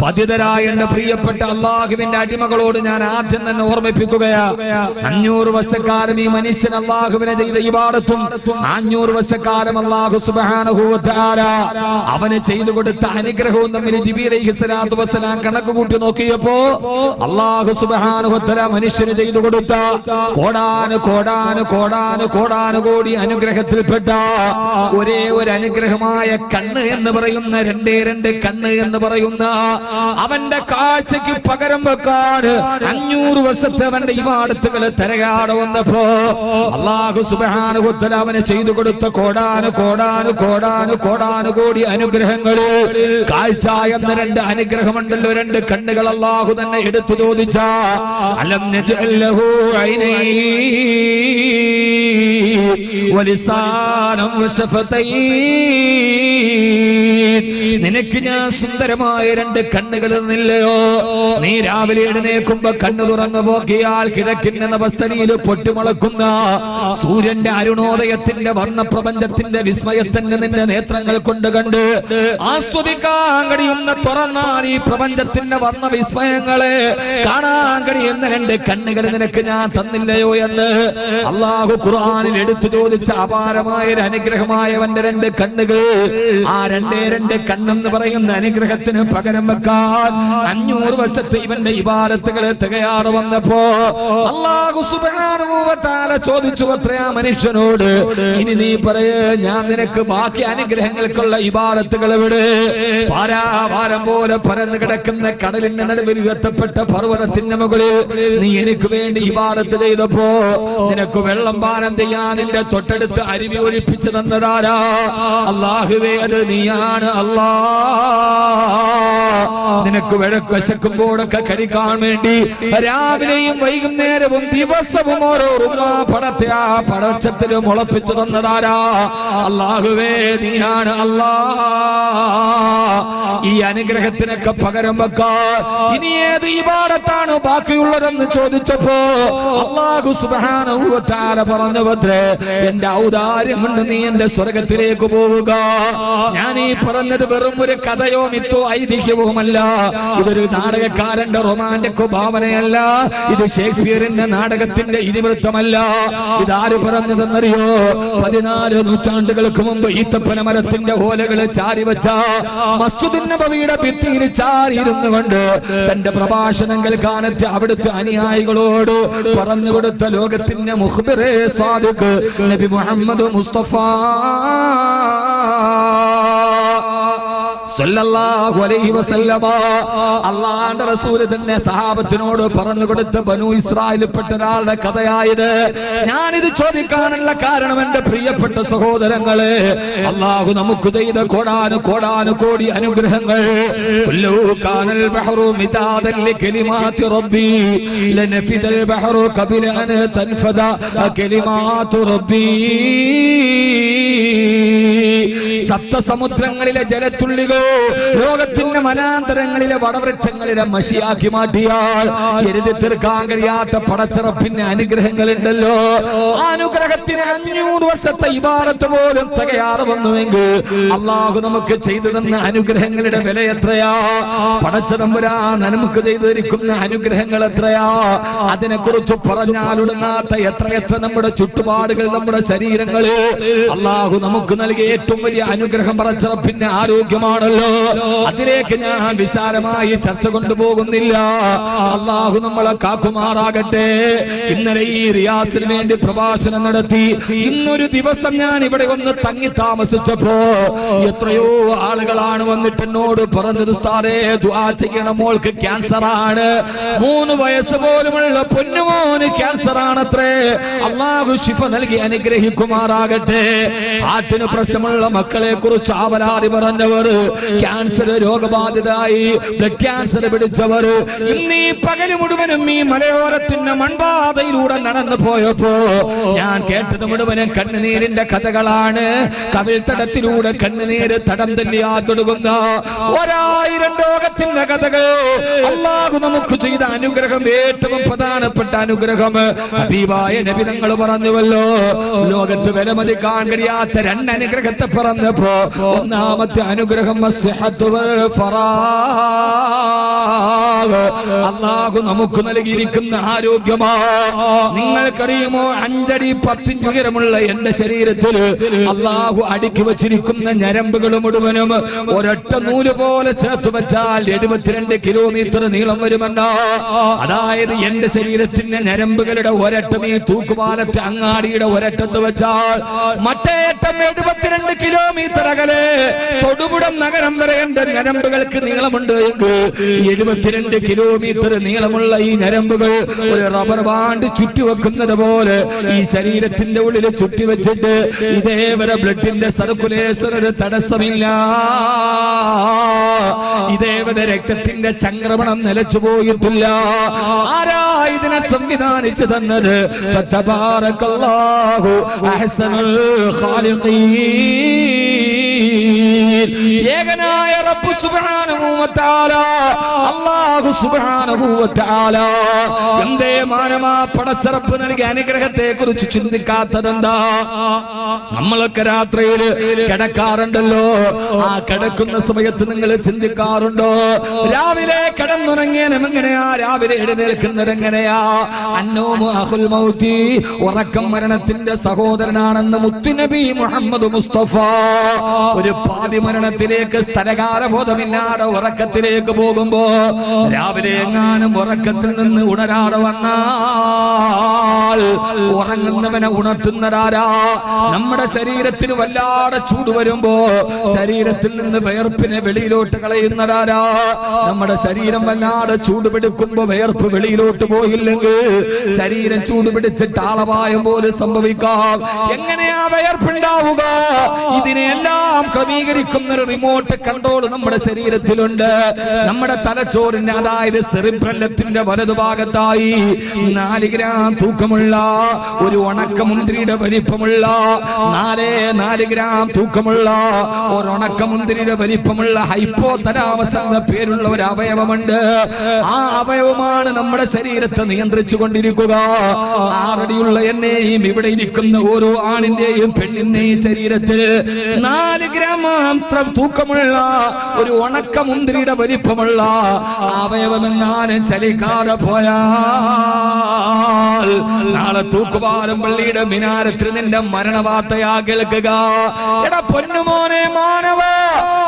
S1: പതിതരായ എന്റെ പ്രിയപ്പെട്ട അല്ലാഹുവിന്റെ അടിമകളോട് ഞാൻ ആദ്യം തന്നെ ഓർമ്മിപ്പിക്കുകയാ, 500 വർഷക്കാലം ഈ മനുഷ്യൻ അല്ലാഹുവിനെ ചെയ്ത ഇബാദത്തും 500 വർഷക്കാലം അല്ലാഹു സുബ്ഹാനഹു വ തആല അവന് ചെയ്തു കൊടുത്ത അനുഗ്രഹവും തമ്മിൽ ജിബ്രീൽ അലൈഹിസ്സലാത്തു വസ്സലാം കണക്ക് കൂട്ടി നോക്കിയപ്പോ അല്ലാഹു സുബ്ഹാനഹു വ തആല മനുഷ്യന് ചെയ്തു കൊടുത്ത കോടാനുകോടി അനുഗ്രഹത്തിൽപ്പെട്ട ഒരേ ഒരു അനുഗ്രഹമായ കണ്ണ് എന്ന് പറയുന്ന രണ്ട് കണ്ണ് എന്ന് പറയുന്ന അവന്റെ കാഴ്ചക്ക് പകരം വെക്കാൻ 500 വർഷത്തെ അവന്റെ ഇബാദത്തുകൾ തരകാട് വന്നപ്പോ അല്ലാഹു സുബ്ഹാനഹു വ തആല അവനെ ചെയ്തു കൊടുത്ത കോടാനുകോടി അനുഗ്രഹങ്ങളിൽ കാഴ്ച എന്ന 2 അനുഗ്രഹമുണ്ടല്ലോ, 2 കണ്ണുകൾ അല്ലാഹു തന്നെ എടുത്തു ചോദിച്ച അലം നജഅല്ലഹു ഐനൈൻ വലിസാനം വശഫതൈൻ, നിനക്ക് ഞാൻ സുന്ദരമായ 2 കണ്ണുകൾ തന്നില്ലയോ? നീ രാവിലെ എഴുന്നേൽക്കുമ്പോ കണ്ണു തുറന്നു പോക്കിയാൽ കിഴക്കിന്റെ നവസ്ഥനിയിൽ പൊട്ടിമുളക്കുന്ന സൂര്യന്റെ അരുണോദയത്തിന്റെ വർണ്ണപ്രപഞ്ചത്തിന്റെ വിസ്മയത്തിന്റെ നിന്റെ നേത്രങ്ങൾ കൊണ്ട് കണ്ട് ആസ്വദിക്കാൻ കഴിയുന്ന, തുറന്നാൽ ഈ പ്രപഞ്ചത്തിന്റെ വർണ്ണ വിസ്മയങ്ങളെ കാണാൻ കഴിയുന്ന 2 കണ്ണുകൾ നിനക്ക് ഞാൻ തന്നില്ലയോ എന്ന് അല്ലാഹു ഖുർആനിൽ എടുത്തു ചോദിച്ച അപാരമായ ഒരു അനുഗ്രഹമായവന്റെ 2 കണ്ണുകൾ. ആ 2 എന്റെ കണ്ണെന്ന് പറയുന്ന അനുഗ്രഹത്തിന് പകരം വെക്കാൻ 500 വർഷത്തെ ഇവന്റെ ഇബാദത്തുകൾ തികയാറ് വന്നപ്പോ അല്ലാഹു സുബ്ഹാനഹു വ തആല ചോദിച്ചു അത്രയാ മനുഷ്യനോട്, ഇനി നീ പറയേ, ഞാൻ നിനക്ക് ബാക്കി അനുഗ്രഹങ്ങൾക്കുള്ള ഇബാദത്തുകൾ എവിടെ? പാരാവാരം പോലെ പരന്നു കിടക്കുന്ന കടലിന്റെ നടുവിൽ ഉയർത്തപ്പെട്ട പർവ്വതത്തിന്റെ മുകളിൽ നീ എനിക്ക് വേണ്ടി ഇബാദത്ത് ചെയ്തപ്പോ നിനക്ക് വെള്ളം പാനം ചെയ്യാൻ നിന്റെ തൊട്ടടുത്ത് അരുവി ഒഴിപ്പിച്ചു തന്നതാരാ? അല്ലാഹുവേ, അത് നീയാണ് അല്ലാ. നിനക്ക് വിശക്കുമ്പോഴൊക്കെ കഴിക്കാൻ വേണ്ടി രാവിലെയും വൈകുന്നേരവും ദിവസവും ഓരോ പടത്തെ ആ പടച്ചത്തിൽ മുളപ്പിച്ചു തന്നതാരാ? അല്ലാഹുവേ, നീയാണ് അല്ലാ. ഈ അനുഗ്രഹത്തിനൊക്കെ പകരം വെക്കാൻ ഇനി ഏത് ഇബാദത്താണ് ബാക്കിയുള്ളതെന്ന് ചോദിച്ചപ്പോ അല്ലാഹു സുബ്ഹാനഹു വ തആല പറഞ്ഞു, ഭദ്രേ, എന്റെ ഔദാര്യം കൊണ്ട് നീ എന്റെ സ്വർഗത്തിലേക്ക് പോവുക. ഞാൻ ഈ പറഞ്ഞത് വെറും ഒരു കഥയോ മിത്തോ ഐതിഹ്യവുമല്ല. ഇതൊരു നാടകക്കാരന്റെ റൊമാന്റിക് ഭാവനയല്ല. ഇത് ഷേക്സ്പിയറിന്റെ നാടകത്തിന്റെ ഇതിവൃത്തമല്ല. ഇതാര് പറഞ്ഞതെന്നറിയോ? 14 നൂറ്റാണ്ടുകൾക്ക് മുമ്പ് ഈത്തപ്പന മരത്തിന്റെ ഓലകള് ചാരിവച്ച മസ്ജിദുൻ നബവിയുടെ ഭിത്തിയിൽ ചാരിയിരുന്നു കൊണ്ട് തന്റെ പ്രഭാഷണം കേൾക്കാനെത്തിയ അവിടുത്തെ അനുയായികളോട് പറഞ്ഞുകൊടുത്ത ലോകത്തിന്റെ മുഖ്ബിറേ സാദിഖ് നബി മുഹമ്മദ് മുസ്തഫ സല്ലല്ലാഹു അലൈഹി വസല്ലമ അല്ലാഹുവിന്റെ റസൂൽ തന്നെ സഹാബത്തിനോട് പറഞ്ഞു കൊടുത്ത ബനൂ ഇസ്രായേലിൽപ്പെട്ട ഒരാളുടെ കഥയായത്. ഞാനിത് ചോദിക്കാനുള്ള കാരണം എന്റെ പ്രിയപ്പെട്ട സഹോദരങ്ങളെ, അല്ലാഹു നമുക്ക് ചെയ്ത കോടാനുകോടി അനുഗ്രഹങ്ങൾ. കുല്ലു കാനൽ ബഹറു മിദാദൻ ലികലിമാതി റബ്ബി ലനഫിദൽ ബഹറു ഖബല അൻ തൻഫദ കലിമാതു റബ്ബി. സപ്തസമുദ്രങ്ങളിലെ ജലത്തുള്ളികൾ ലോകത്തിന്റെ മനാന്തരങ്ങളിലെ വടവൃക്ഷങ്ങളിലെ മഷിയാക്കി മാറ്റിയാൽ എഴുതി തീർക്കാൻ കഴിയാത്ത പടച്ചിറപ്പിന്റെ അനുഗ്രഹങ്ങൾ ഉണ്ടല്ലോ. അനുഗ്രഹത്തിന് 500 വർഷത്തെ ഇബാദത്ത് പോലും തികയാറ് വന്നുവെങ്കിൽ അല്ലാഹു നമുക്ക് ചെയ്തു തന്ന അനുഗ്രഹങ്ങളുടെ വില എത്രയാ? പടച്ചതമ്പുരാൻ നമുക്ക് ചെയ്തിരിക്കുന്ന അനുഗ്രഹങ്ങൾ എത്രയാ? അതിനെക്കുറിച്ച് പറഞ്ഞാലൊടുങ്ങാത്ത എത്രയെത്ര നമ്മുടെ ചുറ്റുപാടുകൾ, നമ്മുടെ ശരീരങ്ങളിൽ അല്ലാഹു നമുക്ക് നൽകിയ ഏറ്റവും വലിയ അനുഗ്രഹം പടച്ചിറപ്പിന്റെ ആരോഗ്യമാണല്ലോ. അതിലേക്ക് ഞാൻ വിശാലമായി ചർച്ച കൊണ്ടുപോകുന്നില്ല. അല്ലാഹു നമ്മളെ കാക്കുമാറാകട്ടെ. ഇന്നലെ ഈ റിയാസിന് വേണ്ടി പ്രഭാഷണം നടത്തി. ഇന്നൊരു ദിവസം ഞാൻ ഇവിടെ ഒന്ന് തങ്ങി താമസിച്ചപ്പോ എത്രയോ ആളുകളാണ് വന്നിട്ട് എന്നോട് പറഞ്ഞത്, ഉസ്താദേ, ദുആ ചെയ്യണം, മോൾക്ക് ക്യാൻസർ ആണ്. 3 വയസ്സ് പോലുമുള്ള പൊന്നുമോന് ക്യാൻസർ ആണത്രേ. അല്ലാഹു ശിഫ നൽകി അനുഗ്രഹിക്കുമാറാകട്ടെ. ഹാർട്ടിന് പ്രശ്നമുള്ള മക്കളെ കുറിച്ച് ആവലാതി പറഞ്ഞവർ, ക്യാൻസർ രോഗബാധിതരായി ബ്ലഡ് ക്യാൻസർ പിടിച്ചവർ, ഇന്ന് ഈ പകല് മുഴുവനും ഈ മലയോരത്തിന്റെ മൺപാതയിലൂടെ നടന്നു പോയപ്പോ ഞാൻ കേട്ടത് മുഴുവനും കണ്ണുനീരിന്റെ കഥകളാണ്. കവിൾത്തടത്തിലൂടെ കണ്ണുനീര് തടം തന്നെയാ തൊടുകുന്ന 1000 രോഗത്തിന്റെ കഥകൾ. അല്ലാഹു നമുക്ക് ചെയ്ത അനുഗ്രഹം, ഏറ്റവും പ്രധാനപ്പെട്ട അനുഗ്രഹം ഹബീബായ നബി തങ്ങൾ പറഞ്ഞുവല്ലോ. ലോകത്ത് വിലമതിക്കാൻ കഴിയാത്ത 2 അനുഗ്രഹത്തെ പറഞ്ഞപ്പോ ഒന്നാമത്തെ അനുഗ്രഹം അല്ലാഹു നമുക്ക് നൽകിയിരിക്കുന്ന ആരോഗ്യമാ. നിങ്ങൾക്കറിയുമോ, 5 അടി 10 ഇഞ്ച് ഉയരമുള്ള എന്റെ ശരീരത്തിൽ അല്ലാഹു അടുക്കി വച്ചിരിക്കുന്ന ഞരമ്പുകൾ മുഴുവനും ഒരൊറ്റ നൂല് പോലെ ചേർത്ത് വെച്ചാൽ 72 കിലോമീറ്റർ നീളം വരുമെന്നോ. അതായത് എന്റെ ശരീരത്തിന്റെ ഞരമ്പുകളുടെ ഒരറ്റം ഈ തൂക്കുപാലത്തെ അങ്ങാടിയുടെ ഒരറ്റത്ത് വെച്ചാൽ മറ്റേ അറ്റം 72 കിലോമീറ്റർ അകലെ തൊടുപുഴം നഗരം വരെ എന്റെ ഞരമ്പുകൾക്ക് നീളമുണ്ട് എങ്കിൽ 72 കിലോമീറ്റർ നീളമുള്ള ഈ ഞരമ്പുകൾ ഒരു റബ്ബർ ബാൻഡ് ചുറ്റിവെക്കുന്നത് പോലെ ഈ ശരീരത്തിന്റെ ഉള്ളിൽ ചുറ്റിവെച്ചിട്ട് ഇതേവരെ ബ്ലഡിന്റെ സർക്കുലേഷൻ ഒരു തടസ്സമില്ല. ഇതേവരെ രക്തത്തിന്റെ ചംക്രമണം നിലച്ചു പോയിട്ടില്ല. ആരാ ഇതിനെ സംവിധാനിച്ചു തന്നത്? തബാറകല്ലാഹു അഹ്സനുൽ ഖാലിഖീൻ. ഏകനായ റബ്ബ് സുബ്ഹാനഹു വ തആല, അല്ലാഹു സുബ്ഹാനഹു വ തആല എന്തേ മാനമാ പടച്ചറപ്പ് നൽകിയ അനുഗ്രഹത്തെ കുറിച്ച് ചിന്തിക്കാത്തതെന്താ? നമ്മളൊക്കെ രാത്രിയിൽ കിടക്കാറുണ്ടല്ലോ. ആ കിടക്കുന്ന സമയത്ത് നിങ്ങൾ ചിന്തിക്കാറുണ്ടോ? രാവിലെ കിടന്നുറങ്ങിയാലും എങ്ങനെയാ, രാവിലെ എഴുന്നേൽക്കുന്നത് എങ്ങനെയാ? അന്നോമു അഖുൽ മൗതി, ഉറക്കം മരണത്തിന്റെ സഹോദരനാണെന്ന് മുത്തുനബി മുഹമ്മദ് മുസ്തഫ. ഒരു പാതിമന മരണത്തിലേക്ക് സ്ഥലകാലബോധമില്ലാതെ ഉറക്കത്തിലേക്ക് പോകുമ്പോ രാവിലെ എങ്ങാനും ഉറക്കത്തിൽ നിന്ന് ഉണരാതെ വന്നാൽ ഉറങ്ങുന്നവനെ ഉണർത്തുന്നതാരാ? നമ്മുടെ ശരീരത്തിന് വല്ലാതെ ചൂട് വരുമ്പോ ശരീരത്തിൽ നിന്ന് വിയർപ്പിനെ വെളിയിലോട്ട് കളയുന്നതാരാ? നമ്മുടെ ശരീരം വല്ലാതെ ചൂട് പിടിക്കുമ്പോ വിയർപ്പ് വെളിയിലോട്ട് പോയില്ലെങ്കിൽ ശരീരം ചൂട് പിടിച്ചിട്ട് ആളപായം പോലെ സംഭവിക്കാം. എങ്ങനെയാ വിയർപ്പുണ്ടാവുക? ഇതിനെല്ലാം ക്രമീകരിക്കുന്ന ഒരു റിമോട്ട് കൺട്രോൾ നമ്മുടെ ശരീരത്തിലുണ്ട്. നമ്മുടെ തലച്ചോറിന്റെ, അതായത് സെറിബ്രല്ലത്തിന്റെ വലതുഭാഗത്തായി 4 ഗ്രാം തൂക്കമുള്ള ഒരു ഉണക്കമുന്തിരിയുടെ വലിപ്പമുള്ള 4 ഗ്രാം തൂക്കമുള്ള ഒരു ഉണക്കമുന്തിരിയുടെ വലിപ്പമുള്ള ഹൈപ്പോതലാമസ് എന്ന പേരുള്ള ഒരു അവയവമുണ്ട്. ആ അവയവമാണ് നമ്മുടെ ശരീരത്തെ നിയന്ത്രിച്ചു കൊണ്ടിരിക്കുക. 6 അടിയുള്ള എന്നെയും ഇവിടെ ഇരിക്കുന്ന ഓരോ ആണിന്റെയും പെണ്ണിന്റെയും ശരീരത്തിൽ 4 ഗ്രാം മാത്രം തൂക്കമുള്ള ഒരു ഉണക്കമുന്തിരിയുടെ വലിപ്പമുള്ള അവയവമെങ്ങാനും ചലിക്കാതെ പോയാൽ നാളെ തൂക്കുപാലം പള്ളിയുടെ മിനാരത്തിൽ നിന്റെ മരണവാർത്തയാ കേൾക്കുക. എടാ പൊന്നുമോനെ മാനവ,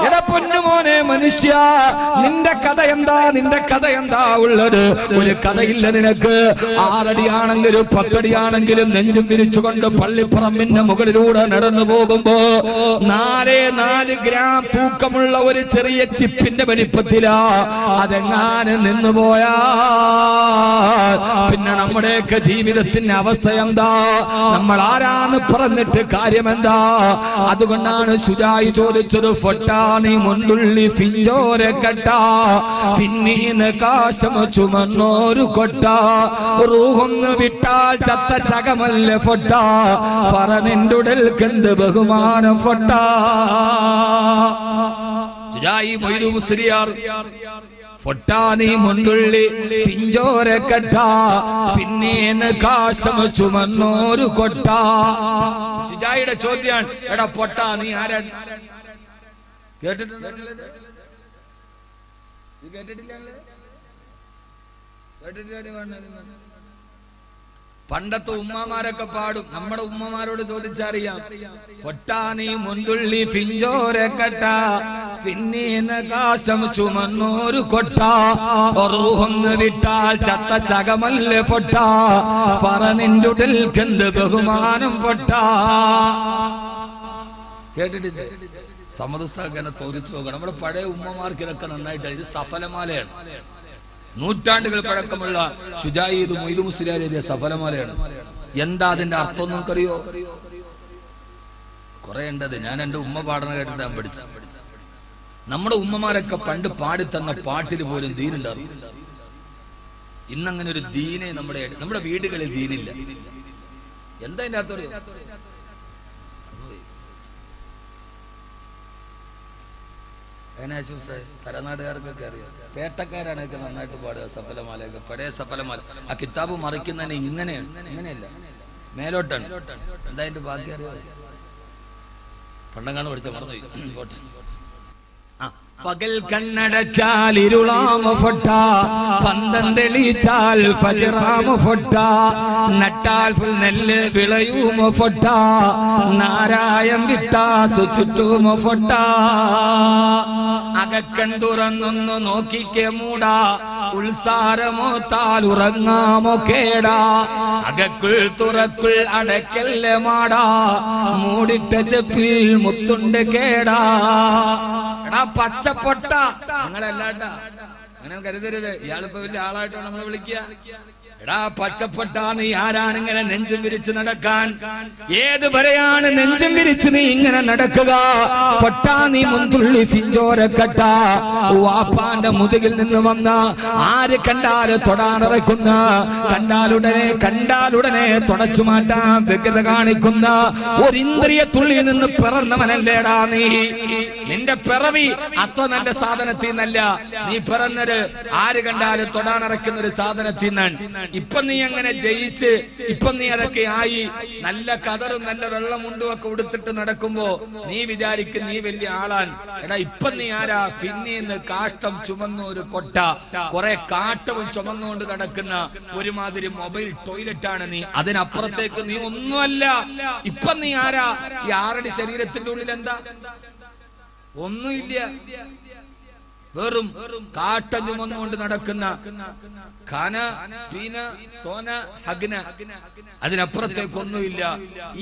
S1: എടാ പൊന്നുമോനെ മനുഷ്യ, നിന്റെ കഥ എന്താ? നിന്റെ കഥ എന്താ ഉള്ളത്? ഒരു കഥയില്ല നിനക്ക്. 6 അടിയാണെങ്കിലും 10 അടിയാണെങ്കിലും നെഞ്ചും വിരിച്ചുകൊണ്ട് പള്ളിപ്പറമ്പിന്റെ മുകളിലൂടെ നടന്നു പോകുമ്പോ 4 ഗ്രാം തൂക്കമുള്ള ഒരു ചെറിയ ചിപ്പിന്റെ വലിപ്പത്തിലാ അതെങ്ങാനും നിന്നുപോയാ പിന്നെ നമ്മുടെയൊക്കെ ജീവിതത്തിന്റെ അവസ്ഥ എന്താ? നമ്മൾ ആരാന്ന് പറഞ്ഞിട്ട് കാര്യമെന്താ? അതുകൊണ്ടാണ് ശുജായി ചോദിച്ചത്, ഫൊട്ടാനി മുണ്ടുള്ളി ഫിഞ്ചോരെ കട്ട പിന്നീന്ന് കാഷ്ടം ചുമന്നോരു കൊട്ട റൂഹൊന്ന് വിട്ടാൽ ചത്ത ചകമല്ല ഫൊട്ട പറനിന്റുടൽക്കെന്ത് ബഹുമാനം ഫൊട്ട. ശുജായി മൊയ്തു മുസ്ലിയാർ ഫൊട്ടാനി മുണ്ടുള്ളി പിഞ്ചോരെ കട്ട പിന്നീന്ന് കാഷ്ടം ചുമന്നോരു കൊട്ട. ശുജായിയുടെ ചോദ്യാണ്, എടാ പൊട്ട നീ ആരാ? കേട്ടിട്ടുണ്ടോ? പണ്ടത്തെ ഉമ്മമാരൊക്കെ പാടും. നമ്മുടെ ഉമ്മമാരോട് ചോദിച്ചറിയാം. പൊട്ടാനി മുണ്ടുള്ളി പിഞ്ചോരെ കട്ട പിന്നീന്ന് കാഷ്ടം ചുമന്നോരു കൊട്ട റൂഹൊന്ന് വിട്ടാൽ ചത്ത ചകമല്ല പൊട്ട പറനിന്റുടൽക്കെന്ത് ബഹുമാനം പൊട്ട. കേട്ടിട്ടില്ലേ? സമതുസ്ഥാനെ തോന്നിച്ചു നോക്കണം. നമ്മുടെ പഴയ ഉമ്മമാർക്ക് ഇതൊക്കെ നന്നായിട്ട്. ഇത് സഫലമാലയാണ്. നൂറ്റാണ്ടുകൾ പഴക്കമുള്ള ശുജായി മൊയ്തു മുസ്ലിയാർ എഴുതിയ സഫലമാലയാണ്. എന്താ അതിന്റെ അർത്ഥം നമുക്കറിയോ? കുറെ ഉണ്ടത്. ഞാൻ എന്റെ ഉമ്മ പാടണ കേട്ടിട്ട് ഞാൻ പഠിച്ചു. നമ്മുടെ ഉമ്മമാരൊക്കെ പണ്ട് പാടിത്തന്ന പാട്ടിൽ പോലും ദീനുണ്ടാവും. ഇന്നങ്ങനെ ഒരു ദീനെ നമ്മുടെ വീടുകളിൽ ദീനില്ല. എന്താ അതിന്റെ അർത്ഥം? തലനാടുകാർക്കൊക്കെ അറിയാം. പേട്ടക്കാരാണൊക്കെ നന്നായിട്ട് പാടുക സഫലമാലയൊക്കെ. പഴയ സഫലമാല ആ കിതാബ് മറിക്കുന്നതന്നെ ഇങ്ങനെയല്ല, മേലോട്ടാണ്. എന്താ അതിന്റെ ബാക്കി അറിയാം? പണ്ടങ്ങാണ് പഠിച്ച മറന്നു. പകൽ കണ്ണടച്ചാൽ ഇരുളാമ ഫൊട്ട പന്തം തെളിച്ചാൽ ഫജ്റാമ ഫൊട്ട നട്ടാൽ ഫുൾ നെല്ല് വിളയുമ ഫൊട്ട നാരായം വിട്ടാസു ചുറ്റുമ ഫൊട്ട അകക്കൺ തുറന്നൊന്നു നോക്കിക്കെ മൂടാ ഉത്സാരമോ താൽ ഉറങ്ങാമോ കേടാ അകക്കുൾ തുറക്കുൾ അടക്കല്ലേ മാടാ മൂടിട്ട ചെപ്പിൽ മുത്തുണ്ട് കേടാ. എടാ പച്ചപ്പൊട്ട, നിങ്ങളല്ലാട്ടാ അങ്ങനെ കരുതരുത്. ഇയാളിപ്പോ വലിയ ആളായിട്ടോ നമ്മളെ വിളിക്കുക. എടാ പച്ചപ്പൊട്ട, നീ ആരാണ് ഇങ്ങനെ നെഞ്ചും വിരിച്ച് നടക്കാൻ? ഏത് വരെയാണ് നെഞ്ചും വിരിച്ച് നീ ഇങ്ങനെ നടക്കുക? പൊട്ടാ നീ മുന്തുള്ളി ഫിഞ്ചോരക്കട്ട വാപ്പാന്റെ മുതുകിൽ നിന്ന് വന്ന ആര് കണ്ടാല് തൊടാനിറക്കുന്ന കണ്ടാലുടനെ തുടച്ചു മാറ്റാൻ വ്യഗ്രത കാണിക്കുന്ന ഒരു ഇന്ദ്രിയത്തുള്ളിൽ നിന്ന് പിറന്നവനല്ലേടാ നീ. നിന്റെ പിറവി അത്ര നല്ല സാധനത്തിൽ നിന്നല്ല. നീ പിറന്നത് ആര് കണ്ടാലും തൊടാനിറക്കുന്ന ഒരു സാധനത്തിൽ നിന്നാണ്. ഇപ്പൊ നീ അങ്ങനെ ജയിച്ച് ഇപ്പൊ നീ അതൊക്കെ ആയി നല്ല കതറും നല്ല വെള്ളം മുണ്ടും ഒക്കെ ഉടുത്തിട്ട് നടക്കുമ്പോ നീ വിചാരിക്കും നീ വലിയ ആളാൻ. എടാ ഇപ്പൊ നീ ആരാ? പിന്നീന്ന് കാഷ്ടം ചുമന്ന ഒരു കൊട്ട, കുറെ കാട്ടവും ചുമന്നുകൊണ്ട് നടക്കുന്ന ഒരുമാതിരി മൊബൈൽ ടോയ്ലറ്റ് ആണ് നീ. അതിനപ്പുറത്തേക്ക് നീ ഒന്നുമല്ല. ഇപ്പൊ നീ ആരാ? ഈ 6 അടി ശരീരത്തിന്റെ ഉള്ളിൽ എന്താ? ഒന്നുമില്ല. വെറും കാട്ടം ചുമന്നുകൊണ്ട് നടക്കുന്ന ഖാന, പീന, സോന, ഹഗ്ന, അതിനപ്പുറത്തേക്കൊന്നുമില്ല.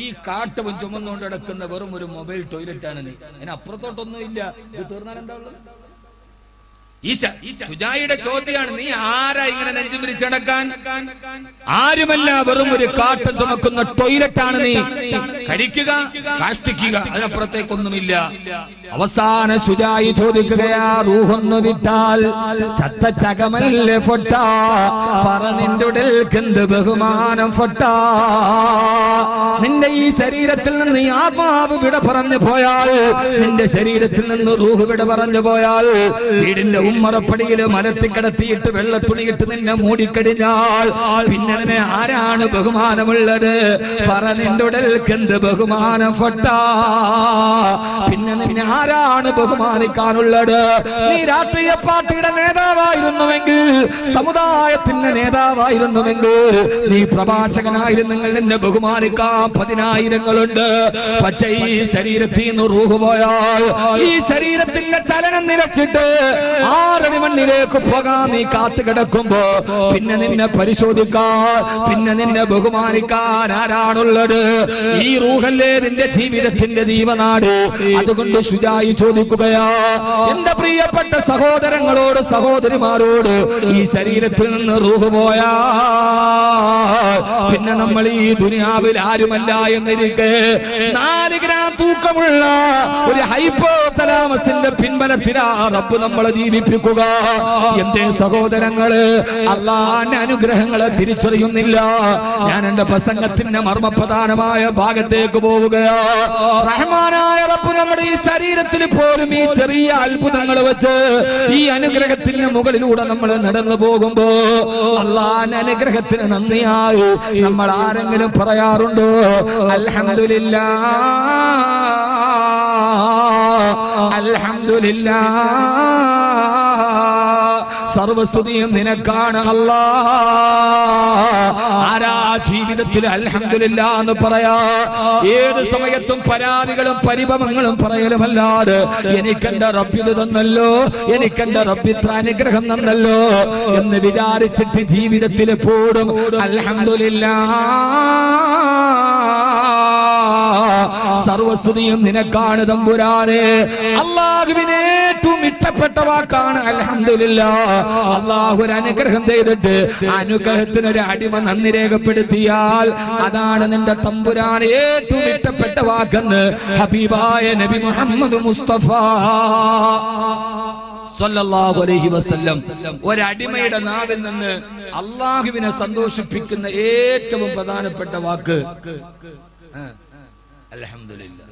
S1: ഈ കാട്ടവും ചുമന്നുകൊണ്ട് നടക്കുന്ന വെറും ഒരു മൊബൈൽ ടോയ്ലറ്റ് ആണ്. നീ അതിനപ്പുറത്തോട്ടൊന്നുമില്ല. ഇത് തീർന്നാൽ എന്താ ഉള്ളത്? ശുജായിയുടെ ചോദ്യമാണ്, നീ ആരാ ഇങ്ങനെ നെഞ്ചു പിരിച്ചടക്കാൻ? ആരുമല്ല, വെറും ഒരു കാട്ടം ചുമക്കുന്ന ടോയ്ലറ്റ് ആണ് നീ. കഴിക്കുക, കാഷ്ടിക്കുക, അതിനപ്പുറത്തേക്കൊന്നുമില്ല. അവസാന ശുജായി ചോദിക്കുകയാ, റൂഹൊന്നു വിട്ടാൽ ചത്ത ചകമല്ലേ ഫൊട്ട, പറ നിന്റെ ഉടൽക്കെന്ത് ബഹുമാനം ഫൊട്ട. നിന്റെ ഈ ശരീരത്തിൽ നിന്ന് ഈ ആത്മാവ് വിട പറഞ്ഞു പോയാൽ, നിന്റെ ശരീരത്തിൽ നിന്ന് റൂഹ് വിട പറഞ്ഞു പോയാൽ, വീടിന്റെ ഉമ്മറപ്പടിയില് മലത്തി കിടത്തിയിട്ട് വെള്ളത്തുണിയിട്ട് നിന്നെ മൂടിക്കഴിഞ്ഞാൽ പിന്നെ നിന്നെ ആരാണ് ബഹുമാനമുള്ളത്? പറ നിന്റെ ഉടൽക്കെന്ത് ബഹുമാനം ഫൊട്ട. പിന്നെ നിന്നെ ആരാണ് ബഹുമാനിക്കാനുള്ളത്? നീ രാഷ്ട്രീയ പാർട്ടിയുടെ നേതാവായിരുന്നുവെങ്കിൽ, സമുദായത്തിന്റെ നേതാവായിരുന്നുവെങ്കിൽ, നീ പ്രഭാഷകനായിരുന്നെങ്കിൽ നിന്നെ ബഹുമാനിക്കാൻ 10,000-ങ്ങളുണ്ട്. പക്ഷേ ഈ ശരീരത്തിൽ നിന്ന് റൂഹ് പോയാൽ, ഈ ശരീരത്തിന്റെ ചലനം നിലച്ചിട്ട് 6 മണിലേക്ക് പോകാൻ നീ കാത്തു കിടക്കുമ്പോ പിന്നെ നിന്നെ പരിശോധിക്കാൻ, പിന്നെ നിന്നെ ബഹുമാനിക്കാൻ ആരാണുള്ളത്? ഈ റൂഹല്ലേ നിന്റെ ജീവിതത്തിന്റെ ജീവനാട്. അതുകൊണ്ട് ശുജായി ചോദിക്കുകയാ, എന്റെ പ്രിയപ്പെട്ട സഹോദരങ്ങളോട്, സഹോദരിമാരോട്, ഈ ശരീരത്തിൽ നിന്ന് റൂഹ് പോയാ പിന്നെ നമ്മൾ ഈ ദുനിയാവിൽ ആരുമല്ല എന്നിരിക്കെ 4 ഗ്രാം തൂക്കമുള്ള ഒരു ഹൈപ്പോതലാമസിന്റെ പിൻബലത്തിലാ റബ്ബ് നമ്മളെ ജീവിപ്പിക്കുക. എന്തേ സഹോദരങ്ങള്, അല്ലാഹുവിന്റെ അനുഗ്രഹങ്ങളെ തിരിച്ചറിയുന്നില്ല? ഞാൻ എന്റെ പ്രസംഗത്തിന്റെ മർമ്മപ്രധാനമായ ഭാഗത്തേക്ക് പോവുകയാ. റഹ്മാനായ റബ്ബ് നമ്മുടെ ഈ ശരീരത്തിൽ പോലും ഈ ചെറിയ അത്ഭുതങ്ങൾ വെച്ച് ഈ അനുഗ്രഹത്തിന്റെ മുകളിലൂടെ നമ്മൾ നടന്നു പോകുമ്പോ അല്ലാഹുവിന്റെ അനുഗ്രഹത്തിന് നന്ദിയായി നമ്മൾ ആരെങ്കിലും പറയാറുണ്ടോ? അൽഹംദുലില്ലാഹ്, അൽഹംദുലില്ലാഹ്, സർവസ്തുതിയും നിനക്കാണ് അല്ലാഹ്. ആരാ ജീവിതത്തിൽ അൽഹംദുലില്ലാഹ് എന്ന് പറയാ? ഏത് സമയത്തും പരാതികളും പരിഭവങ്ങളും പറയലുമല്ലാതെ എനിക്കെന്റെ റബ്ബ് ഇത് തന്നല്ലോ, എനിക്കെന്റെ റബ്ബ് ഇത്ര അനുഗ്രഹം തന്നല്ലോ എന്ന് വിചാരിച്ചിട്ട് ജീവിതത്തിൽ എപ്പോഴും അൽഹംദുലില്ലാഹ്, സർവസ്തുതിയും നിനക്കാണ് തമ്പുരാനെ. അല്ലാഹുവിനെ ഏറ്റവും ഇഷ്ടപ്പെട്ട വാക്കാണ് അൽഹംദുലില്ലാഹ്. അല്ലാഹു ഒരു അനുഗ്രഹം ചെയ്തിട്ട് അനുഗ്രഹത്തിനൊരു അടിമ നന്ദി രേഖപ്പെടുത്തിയാൽ അതാണ് നിന്റെ തമ്പുരാനെ ഏറ്റവും ഇഷ്ടപ്പെട്ട വാക്കെന്ന് ഹബീബായ നബി മുഹമ്മദ് മുസ്തഫ സല്ലല്ലാഹു അലൈഹി വസല്ലം ഒരടിമയുടെ നാവിൽ നിന്ന് അല്ലാഹുവിനെ സന്തോഷിപ്പിക്കുന്ന ഏറ്റവും പ്രധാനപ്പെട്ട വാക്ക് അൽഹംദുലില്ലാഹ്.